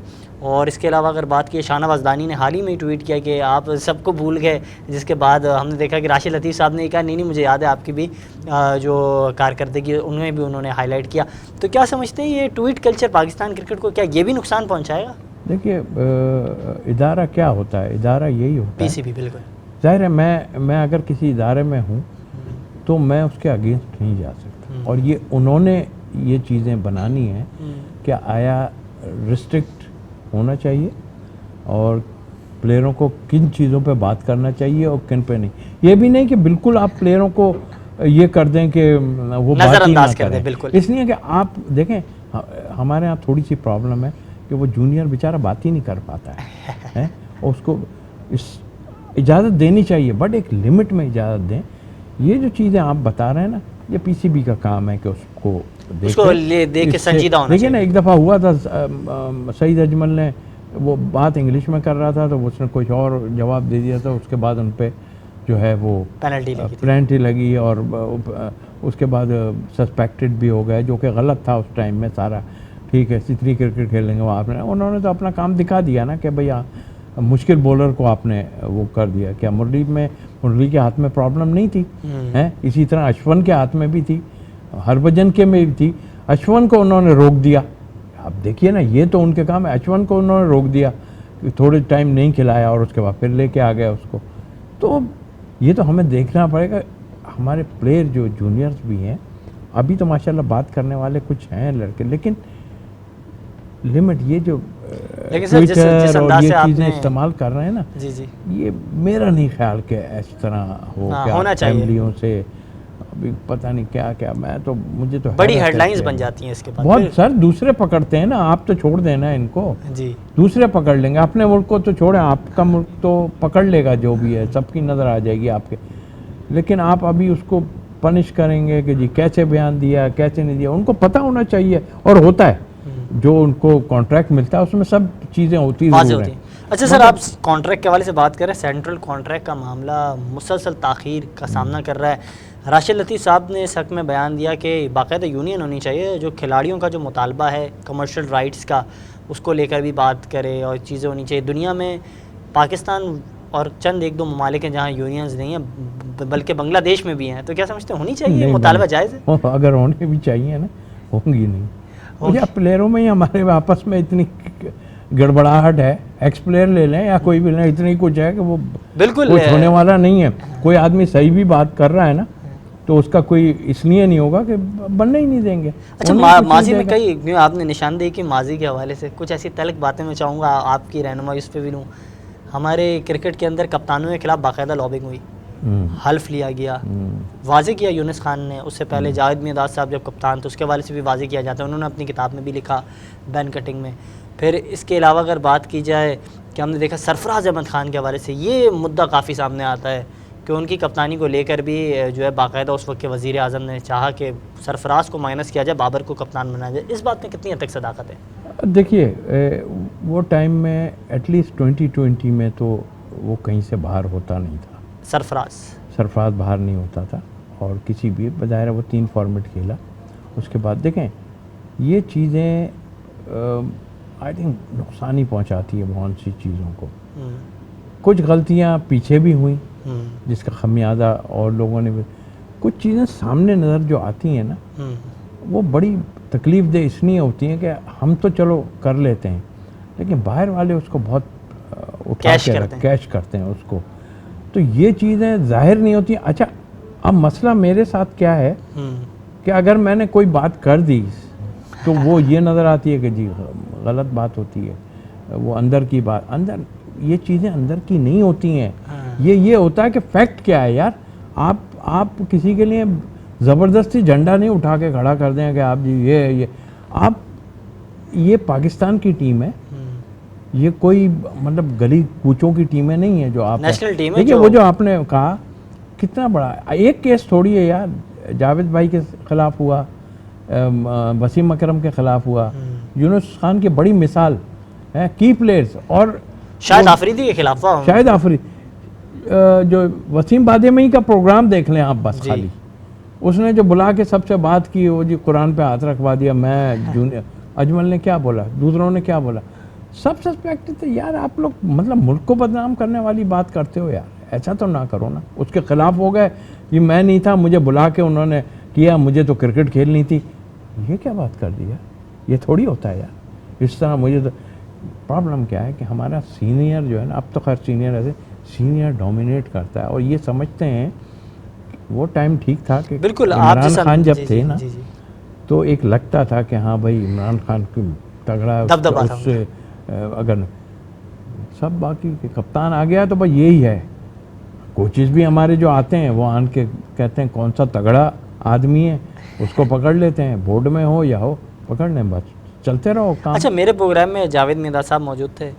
और इसके अलावा अगर बात की, शाहनवाज दानी ने हाल ही में ही ट्वीट किया कि आप सबको भूल गए, जिसके बाद हमने देखा कि राशिद लतीफ़ साहब ने कहा नहीं मुझे याद है आपकी भी जो कारकर्दगी उन्हें भी उन्होंने हाईलाइट किया। तो क्या समझते हैं ये ट्वीट कल्चर पाकिस्तान क्रिकेट को क्या ये भी नुकसान पहुँचाएगा? देखिए इदारा क्या होता है, इदारा यही होता है, पीसीबी बिल्कुल जाहिर है मैं अगर किसी इदारे में हूँ तो मैं उसके अगेंस्ट नहीं जा सकता। और ये उन्होंने ये चीज़ें बनानी हैं, क्या आया रिस्ट्रिक्ट होना चाहिए और प्लेयरों को किन चीज़ों पे बात करना चाहिए और किन पे नहीं। ये भी नहीं कि बिल्कुल आप प्लेयरों को ये कर दें कि वो बात ही ना करें, बिल्कुल। इसलिए कि आप देखें हमारे यहाँ थोड़ी सी प्रॉब्लम है कि वो जूनियर बेचारा बात ही नहीं कर पाता है और उसको इस इजाज़त देनी चाहिए, बट एक लिमिट में इजाज़त दें। ये जो चीज़ें आप बता रहे हैं ना, ये पीसीबी का काम है कि उसको देख के संजीदा होना चाहिए। देखिए ना, एक दफ़ा हुआ था सईद अजमल ने वो बात इंग्लिश में कर रहा था तो उसने कुछ और जवाब दे दिया था, उसके बाद उन पर जो है वो पेनल्टी लगी और उसके बाद सस्पेक्टेड भी हो गए, जो कि गलत था उस टाइम में सारा। ठीक है, जितनी क्रिकेट खेलेंगे वो आपने, उन्होंने तो अपना काम दिखा दिया ना कि भैया मुश्किल बॉलर को आपने वो कर दिया। क्या मुरली के हाथ में प्रॉब्लम नहीं थी हैं? इसी तरह अश्वन के हाथ में भी थी, हरभजन के में भी थी, अश्वन को उन्होंने रोक दिया। आप देखिए ना, ये तो उनके काम है। अश्वन को उन्होंने रोक दिया, थोड़े टाइम नहीं खिलाया और उसके बाद फिर लेके आ गया उसको। तो ये तो हमें देखना पड़ेगा। हमारे प्लेयर जो जूनियर्स भी हैं, अभी तो माशाल्लाह बात करने वाले कुछ हैं लड़के, लेकिन लिमिट ये जो ट्विटर और ये चीज़ें इस्तेमाल कर रहे हैं ना, जी ये मेरा नहीं ख्याल कि इस तरह हो, क्या फैमिलियों से अभी पता नहीं क्या क्या। मुझे तो बड़ी हेडलाइंस बन जाती हैं इसके बाद। बहुत सर, दूसरे पकड़ते हैं ना, आप तो छोड़ देना इनको जी, दूसरे पकड़ लेंगे। अपने मुल्क को तो छोड़ें, आपका मुल्क तो पकड़ लेगा, जो भी है सबकी नज़र आ जाएगी आपके। लेकिन आप अभी उसको पनिश करेंगे कि जी कैसे बयान दिया, कैसे नहीं दिया। उनको पता होना चाहिए, और होता है जो उनको कॉन्ट्रैक्ट मिलता है उसमें सब चीज़ें होती हैं। अच्छा सर, आप कॉन्ट्रैक्ट के हवाले से बात करें, सेंट्रल कॉन्ट्रैक्ट का मामला मुसलसल ताख़ीर का सामना कर रहा है। राशिद लतीफ़ साहब ने इस हक़ में बयान दिया कि बाकायदा यूनियन होनी चाहिए, जो खिलाड़ियों का जो मुतालबा है कमर्शियल राइट्स का, उसको लेकर भी बात करे और चीज़ें होनी चाहिए। दुनिया में पाकिस्तान और चंद एक दो ममालिक हैं जहाँ यूनियंस नहीं हैं, बल्कि बांग्लादेश में भी हैं। तो क्या समझते हैं होनी चाहिए मुतालबा जायज़ है? अगर होने भी चाहिए ना, होंगी नहीं। या प्लेयरों में ही हमारे आपस में इतनी गड़बड़ाहट है, एक्स प्लेयर ले लें या कोई भी लें, इतनी कुछ है कि वो बिल्कुल कुछ होने वाला नहीं है। कोई आदमी सही भी बात कर रहा है ना, तो उसका कोई इसलिए नहीं होगा कि बनने ही नहीं देंगे। अच्छा, माजी में कई आपने निशानदेही की, माजी के हवाले से कुछ ऐसी तल्ख बातें मैं चाहूँगा आपकी रहनुमाई उस पर भी लूँ। हमारे क्रिकेट के अंदर कप्तानों के खिलाफ बाकायदा लॉबिंग हुई, हल्फ लिया गया, वाजे किया यूनिस खान ने। उससे पहले जावेद मियादाद साहब जब कप्तान थे उसके हवाले से भी वाजे किया जाता है, उन्होंने अपनी किताब में भी लिखा बैन कटिंग में। फिर इसके अलावा अगर बात की जाए कि हमने देखा सरफराज अहमद खान के हवाले से ये मुद्दा काफ़ी सामने आता है कि उनकी कप्तानी को लेकर भी जो है बाकायदा उस वक्त के वज़ीर आज़म ने चाहा कि सरफराज को माइनस किया जाए, बाबर को कप्तान बनाया जाए। इस बात में कितनी हद तक सदाकत है? देखिए वो टाइम में एटलीस्ट 2020 में तो वो कहीं से बाहर होता नहीं था। सरफराज बाहर नहीं होता था, और किसी भी बजाय वो 3 फॉर्मेट खेला। उसके बाद देखें ये चीज़ें आई थिंक नुकसान ही पहुंचाती है बहुत सी चीज़ों को। कुछ गलतियां पीछे भी हुई जिसका खमियाजा और लोगों ने भी, कुछ चीज़ें सामने नज़र जो आती हैं ना, वो बड़ी तकलीफ़ दे इसलिए होती हैं कि हम तो चलो कर लेते हैं, लेकिन बाहर वाले उसको बहुत उठा के कैश करते हैं उसको। तो ये चीज़ें जाहिर नहीं होती। अच्छा, अब मसला मेरे साथ क्या है कि अगर मैंने कोई बात कर दी तो वो ये नज़र आती है कि जी गलत बात होती है, वो अंदर की बात, अंदर ये चीज़ें अंदर की नहीं होती हैं। ये होता है कि फैक्ट क्या है यार, आप किसी के लिए ज़बरदस्ती झंडा नहीं उठा के खड़ा कर दें कि आप जी ये आप, ये पाकिस्तान की टीम है, ये कोई मतलब गली कूचों की टीमें नहीं है जो आप नेशनल टीम है। देखिए वो जो आपने कहा कितना बड़ा एक केस थोड़ी है यार, जावेद भाई के ख़िलाफ़ हुआ, वसीम अकरम के ख़िलाफ़ हुआ, यूनुस खान की बड़ी मिसाल हैं की प्लेयर्स। और शायद आफरीदी के खिलाफ हुआ। शायद जो वसीम बादेमी का प्रोग्राम देख लें आप बस, खाली उसने जो बुला के सबसे बात की, वो जी कुरान पे हाथ रखवा दिया, मैं जूनियर अजमल ने क्या बोला, दूसरों ने क्या बोला, सब सस्पेक्ट थे यार। आप लोग मतलब मुल्क को बदनाम करने वाली बात करते हो यार, ऐसा तो ना करो ना। उसके खिलाफ हो गए, ये मैं नहीं था, मुझे बुला के उन्होंने किया, मुझे तो क्रिकेट खेलनी थी, ये क्या बात कर दी यार, ये थोड़ी होता है यार इस तरह। मुझे तो प्रॉब्लम क्या है कि हमारा सीनियर जो है ना, अब तो खैर सीनियर ऐसे सीनियर डोमिनेट करता है, और ये समझते हैं वो टाइम ठीक था कि बिल्कुल इमरान खान जब थे ना, जी। तो एक लगता था कि हाँ भाई इमरान खान की तगड़ा उससे अगर सब बाकी के कप्तान आ गया तो भाई यही है। कोचेस भी हमारे जो आते हैं वो आन के कहते हैं कौन सा तगड़ा आदमी है, उसको पकड़ लेते हैं, बोर्ड में हो या हो, पकड़ लें, बस चलते रहो काम। अच्छा, मेरे प्रोग्राम में जावेद मिर्ज़ा साहब मौजूद थे,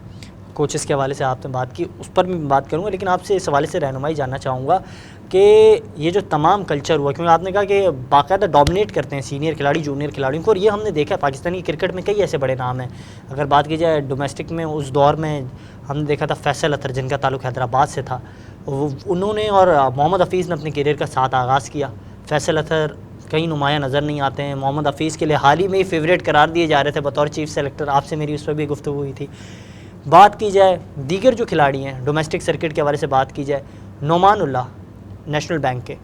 कोचेस के हवाले से आपने बात की, उस पर भी बात करूंगा, लेकिन आपसे इस हवाले से रहनुमाई जानना चाहूँगा कि ये जो तमाम कल्चर हुआ, क्योंकि आपने कहा कि बाकायदा डोमिनेट करते हैं सीनियर खिलाड़ी जूनियर खिलाड़ियों को, और ये हमने देखा है पाकिस्तानी क्रिकेट में कई ऐसे बड़े नाम हैं। अगर बात की जाए डोमेस्टिक में, उस दौर में हमने देखा था फैसल अतर, जिनका ताल्लुक हैदराबाद से था, उन्होंने और मोहम्मद हफीज़ ने अपने करियर का साथ आगाज़ किया। फैसल अतर कहीं नुमाया नज़र नहीं आते हैं, मोहम्मद हफीज़ के लिए हाल ही में ही फेवरेट करार दिए जा रहे थे बतौर चीफ सेलेक्टर, आपसे मेरी उस पर भी गुफ्तगू हुई थी। बात की जाए दीगर जो खिलाड़ी हैं डोमेस्टिक सर्किट के हवाले से, बात की जाए नोमानुल्लाह नेशनल बैंक के,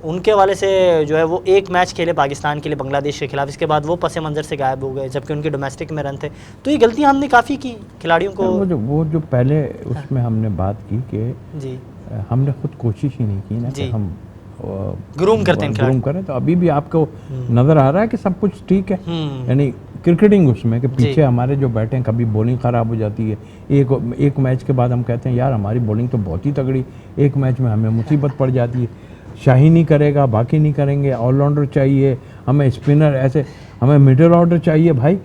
उनके हवाले से जो है वो एक मैच खेले पाकिस्तान के लिए बांग्लादेश के खिलाफ, इसके बाद वो पस मंज़र से गायब हो गए, जबकि उनके डोमेस्टिक में रन थे। तो ये गलतियाँ हमने काफ़ी की खिलाड़ियों को। वो जो पहले उसमें हमने बात की कि जी हमने खुद कोशिश ही नहीं की ना कि हम ग्रूम करते हैं, ग्रूम करें, तो अभी भी आपको नज़र आ रहा है कि सब कुछ ठीक है। यानी क्रिकेटिंग उसमें कि पीछे हमारे जो बैठे हैं, कभी बॉलिंग ख़राब हो जाती है, एक मैच के बाद हम कहते हैं यार हमारी बॉलिंग तो बहुत ही तगड़ी, एक मैच में हमें मुसीबत पड़ जाती है, शाही नहीं करेगा, बाकी नहीं करेंगे, ऑलराउंडर चाहिए हमें, स्पिनर ऐसे, हमें मिडिल ऑर्डर चाहिए, भाई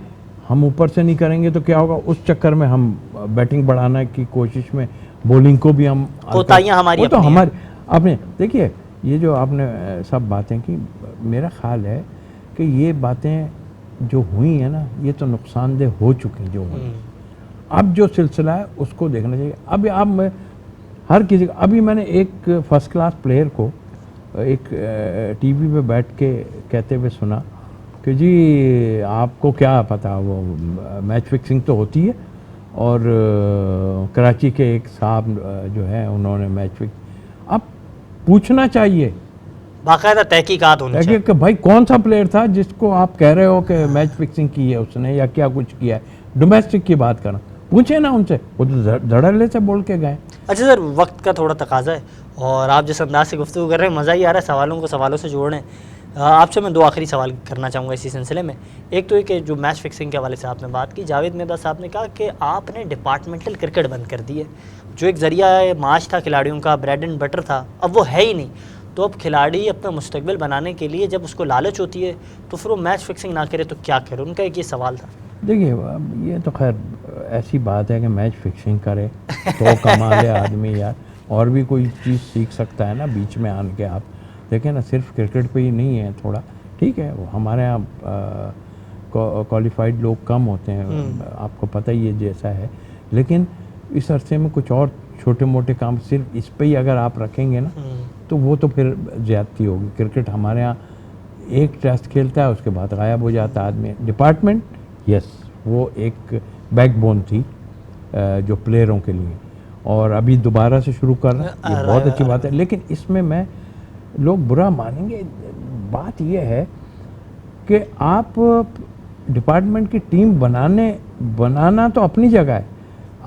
हम ऊपर से नहीं करेंगे तो क्या होगा। उस चक्कर में हम बैटिंग बढ़ाने की कोशिश में बॉलिंग को भी हम, कोताहियां हमारी, वो तो हमारे आपने देखिए, ये जो आपने सब बातें की, मेरा ख्याल है कि ये बातें जो हुई हैं ना, ये तो नुकसानदेह हो चुकी जो हुई। अब जो सिलसिला है उसको देखना चाहिए। अब आप हर किसी, अभी मैंने एक फर्स्ट क्लास प्लेयर को एक टीवी पे बैठ के कहते हुए सुना कि जी आपको क्या पता, वो मैच फिक्सिंग तो होती है, और कराची के एक साहब जो है उन्होंने मैच फिक्स, अब पूछना चाहिए, बाकायदा तहकीकात होनी चाहिए कि भाई कौन सा प्लेयर था जिसको आप कह रहे हो कि मैच फिक्सिंग की है उसने या क्या कुछ किया है। डोमेस्टिक की बात करना, पूछे ना उनसे, वो तो धड़ल्ले से बोल के गए। अच्छा सर, वक्त का थोड़ा तकाजा है और आप जिस अंदाज से गुफ्तगू कर रहे हैं, मज़ा ही आ रहा है सवालों को सवालों से जोड़ने। आपसे मैं दो आखिरी सवाल करना चाहूँगा इसी सिलसिले में। एक तो ये कि जो मैच फिक्सिंग के हवाले से आपने बात की, जावेद मिर्ज़ा साहब ने कहा कि आपने डिपार्टमेंटल क्रिकेट बंद कर दी है, जो एक ज़रिया माश था खिलाड़ियों का, ब्रेड एंड बटर था, अब वो है ही नहीं। तो अब खिलाड़ी अपना मुस्तकबिल बनाने के लिए जब उसको लालच होती है तो फिर वो मैच फिक्सिंग ना करे तो क्या करे, उनका एक ये सवाल था। देखिए ये तो खैर ऐसी बात है कि मैच फिक्सिंग करे तो कमा ले आदमी यार, और भी कोई चीज़ सीख सकता है ना बीच में आन के। आप देखें ना, सिर्फ क्रिकेट पे ही नहीं है, थोड़ा ठीक है, वो हमारे यहाँ क्वालिफाइड लोग कम होते हैं, आपको पता ही है जैसा है, लेकिन इस अरसे में कुछ और छोटे मोटे काम सिर्फ इस पे ही अगर आप रखेंगे ना तो वो तो फिर ज़्यादती होगी। क्रिकेट हमारे यहाँ एक टेस्ट खेलता है, उसके बाद गायब हो जाता है आदमी। डिपार्टमेंट यस, वो एक बैकबोन थी जो प्लेयरों के लिए, और अभी दोबारा से शुरू कर रहे हैं, ये बहुत अच्छी बात है। लेकिन इसमें मैं, लोग बुरा मानेंगे, बात यह है कि आप डिपार्टमेंट की टीम बनाना तो अपनी जगह है,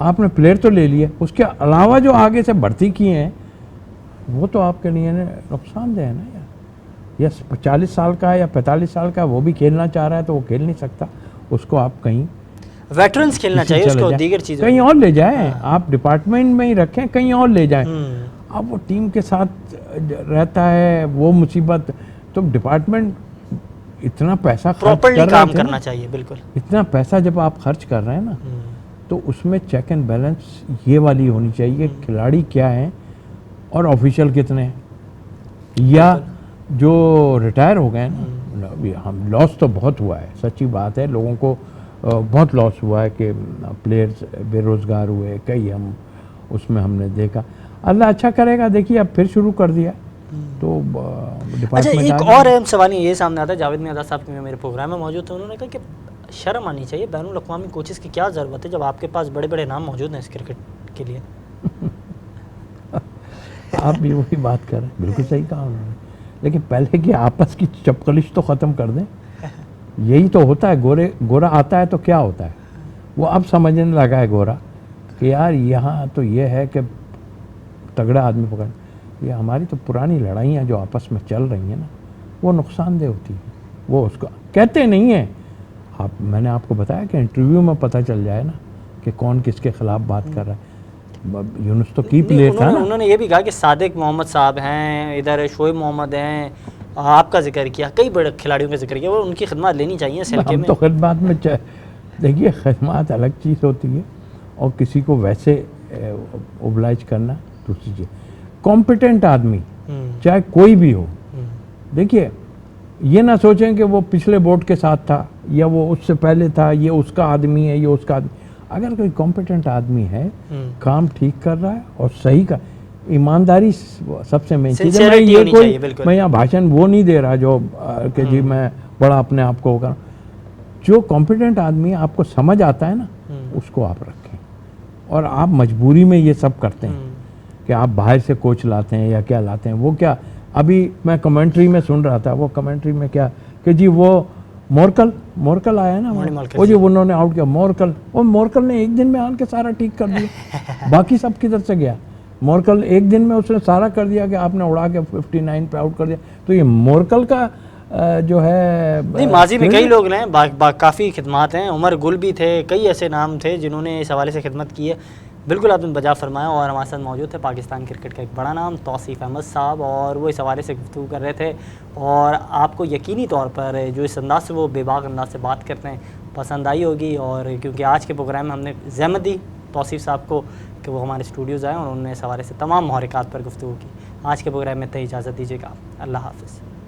आपने प्लेयर तो ले लिए, उसके अलावा जो आगे से भर्ती किए हैं वो तो आपके लिए नुकसानदेह है ना यार। यस 40 साल का है या 45 साल का, वो भी खेलना चाह रहा है तो वो खेल नहीं सकता, उसको आप कहीं वेटरन्स खेलना चाहिए, उसको दीगर चीज़ें कहीं और ले जाएं। आप डिपार्टमेंट में ही रखें, कहीं और ले जाएं। अब वो टीम के साथ रहता है वो मुसीबत, तो डिपार्टमेंट इतना पैसा खर्च कर काम करना चाहिए। बिल्कुल, इतना पैसा जब आप खर्च कर रहे हैं ना, तो उसमें चेक एंड बैलेंस ये वाली होनी चाहिए, खिलाड़ी क्या हैं और ऑफिशियल कितने हैं, या जो रिटायर हो गए ना, हम लॉस तो बहुत हुआ है, सच्ची बात है। लोगों को बहुत लॉस हुआ है कि प्लेयर्स बेरोज़गार हुए, कई हम उसमें हमने देखा। अल्लाह अच्छा करेगा, देखिए अब फिर शुरू कर दिया तो अच्छा, डिपार्टमेंट एक और अहम सवाल ये सामने आता है, जावेद मियां साहब मेरे प्रोग्राम में मौजूद थे, उन्होंने कहा कि शर्म आनी चाहिए, बैनुल अक़वामी कोचेज़ की क्या ज़रूरत है जब आपके पास बड़े बड़े नाम मौजूद हैं इस क्रिकेट के लिए। आप भी वही बात कर रहे हैं, बिल्कुल सही कहा उन्होंने, लेकिन पहले कि आपस की चपकलिश तो ख़त्म कर दें। यही तो होता है, गोरा आता है तो क्या होता है, वो अब समझने लगा है गोरा कि यार यहाँ तो ये है कि तगड़ा आदमी पकड़, ये हमारी तो पुरानी लड़ाइयाँ जो आपस में चल रही हैं ना, वो नुकसानदेह होती है, वो उसको कहते नहीं हैं आप। मैंने आपको बताया कि इंटरव्यू में पता चल जाए ना कि कौन किसके ख़िलाफ़ बात कर रहा है। यूनुस तो की प्लेयर था ना। उन्होंने ये भी कहा कि सादिक मोहम्मद साहब हैं, इधर शोएब मोहम्मद हैं, आपका जिक्र किया, कई बड़े खिलाड़ियों का जिक्र किया, वो उनकी खिदमत लेनी चाहिए इस हल्के में। तो खिदमत में देखिए, खिदमत अलग चीज़ होती है और किसी को वैसे ओबलाइज करना दूसरी चीज़। कॉम्पिटेंट आदमी चाहे कोई भी हो, देखिए ये ना सोचें कि वो पिछले बोर्ड के साथ था या वो उससे पहले था, ये उसका आदमी है, ये उसका आदमी। अगर कोई कॉम्पिटेंट आदमी है, काम ठीक कर रहा है और सही का, ईमानदारी सबसे मेन चीज़ है। मैं यहाँ भाषण वो नहीं दे रहा जो कि जी मैं बड़ा अपने आप को कर, जो कॉम्पिटेंट आदमी आपको समझ आता है ना, उसको आप रखें। और आप मजबूरी में ये सब करते हैं कि आप बाहर से कोच लाते हैं या क्या लाते हैं। वो क्या, अभी मैं कमेंट्री में सुन रहा था, वो कमेंट्री में क्या कि जी वो मोरकल आया ना, वो जी उन्होंने आउट किया मोरकल, वो मोरकल ने एक दिन में आन के सारा ठीक कर दिया। बाकी सब किधर से गया? मोरकल एक दिन में उसने सारा कर दिया कि आपने उड़ा के 59 पे आउट कर दिया। तो ये मोरकल का जो है, नहीं माजी में कई लोग हैं, काफ़ी खिदमत हैं, उमर गुल भी थे, कई ऐसे नाम थे जिन्होंने इस हवाले से खिदमत की है। बिल्कुल आपने बजा फरमाया। और हमारे साथ मौजूद थे पाकिस्तान क्रिकेट का एक बड़ा नाम तौसीफ़ अहमद साहब, और वो इस हवाले से गुफ्तगू कर रहे थे। और आपको यकीनी तौर पर जो इस अंदाज से वो बेबाक अंदाज से बात करते हैं पसंद आई होगी। और क्योंकि आज के प्रोग्राम में हमने ज़हमत दी तौसीफ़ साहब को कि वो हमारे स्टूडियोज़ आए और उन्होंने इस हवाले से तमाम महरिकात पर गुफ्तगू की। आज के प्रोग्राम में तो इजाज़त दीजिएगा, अल्लाह हाफ़िज़।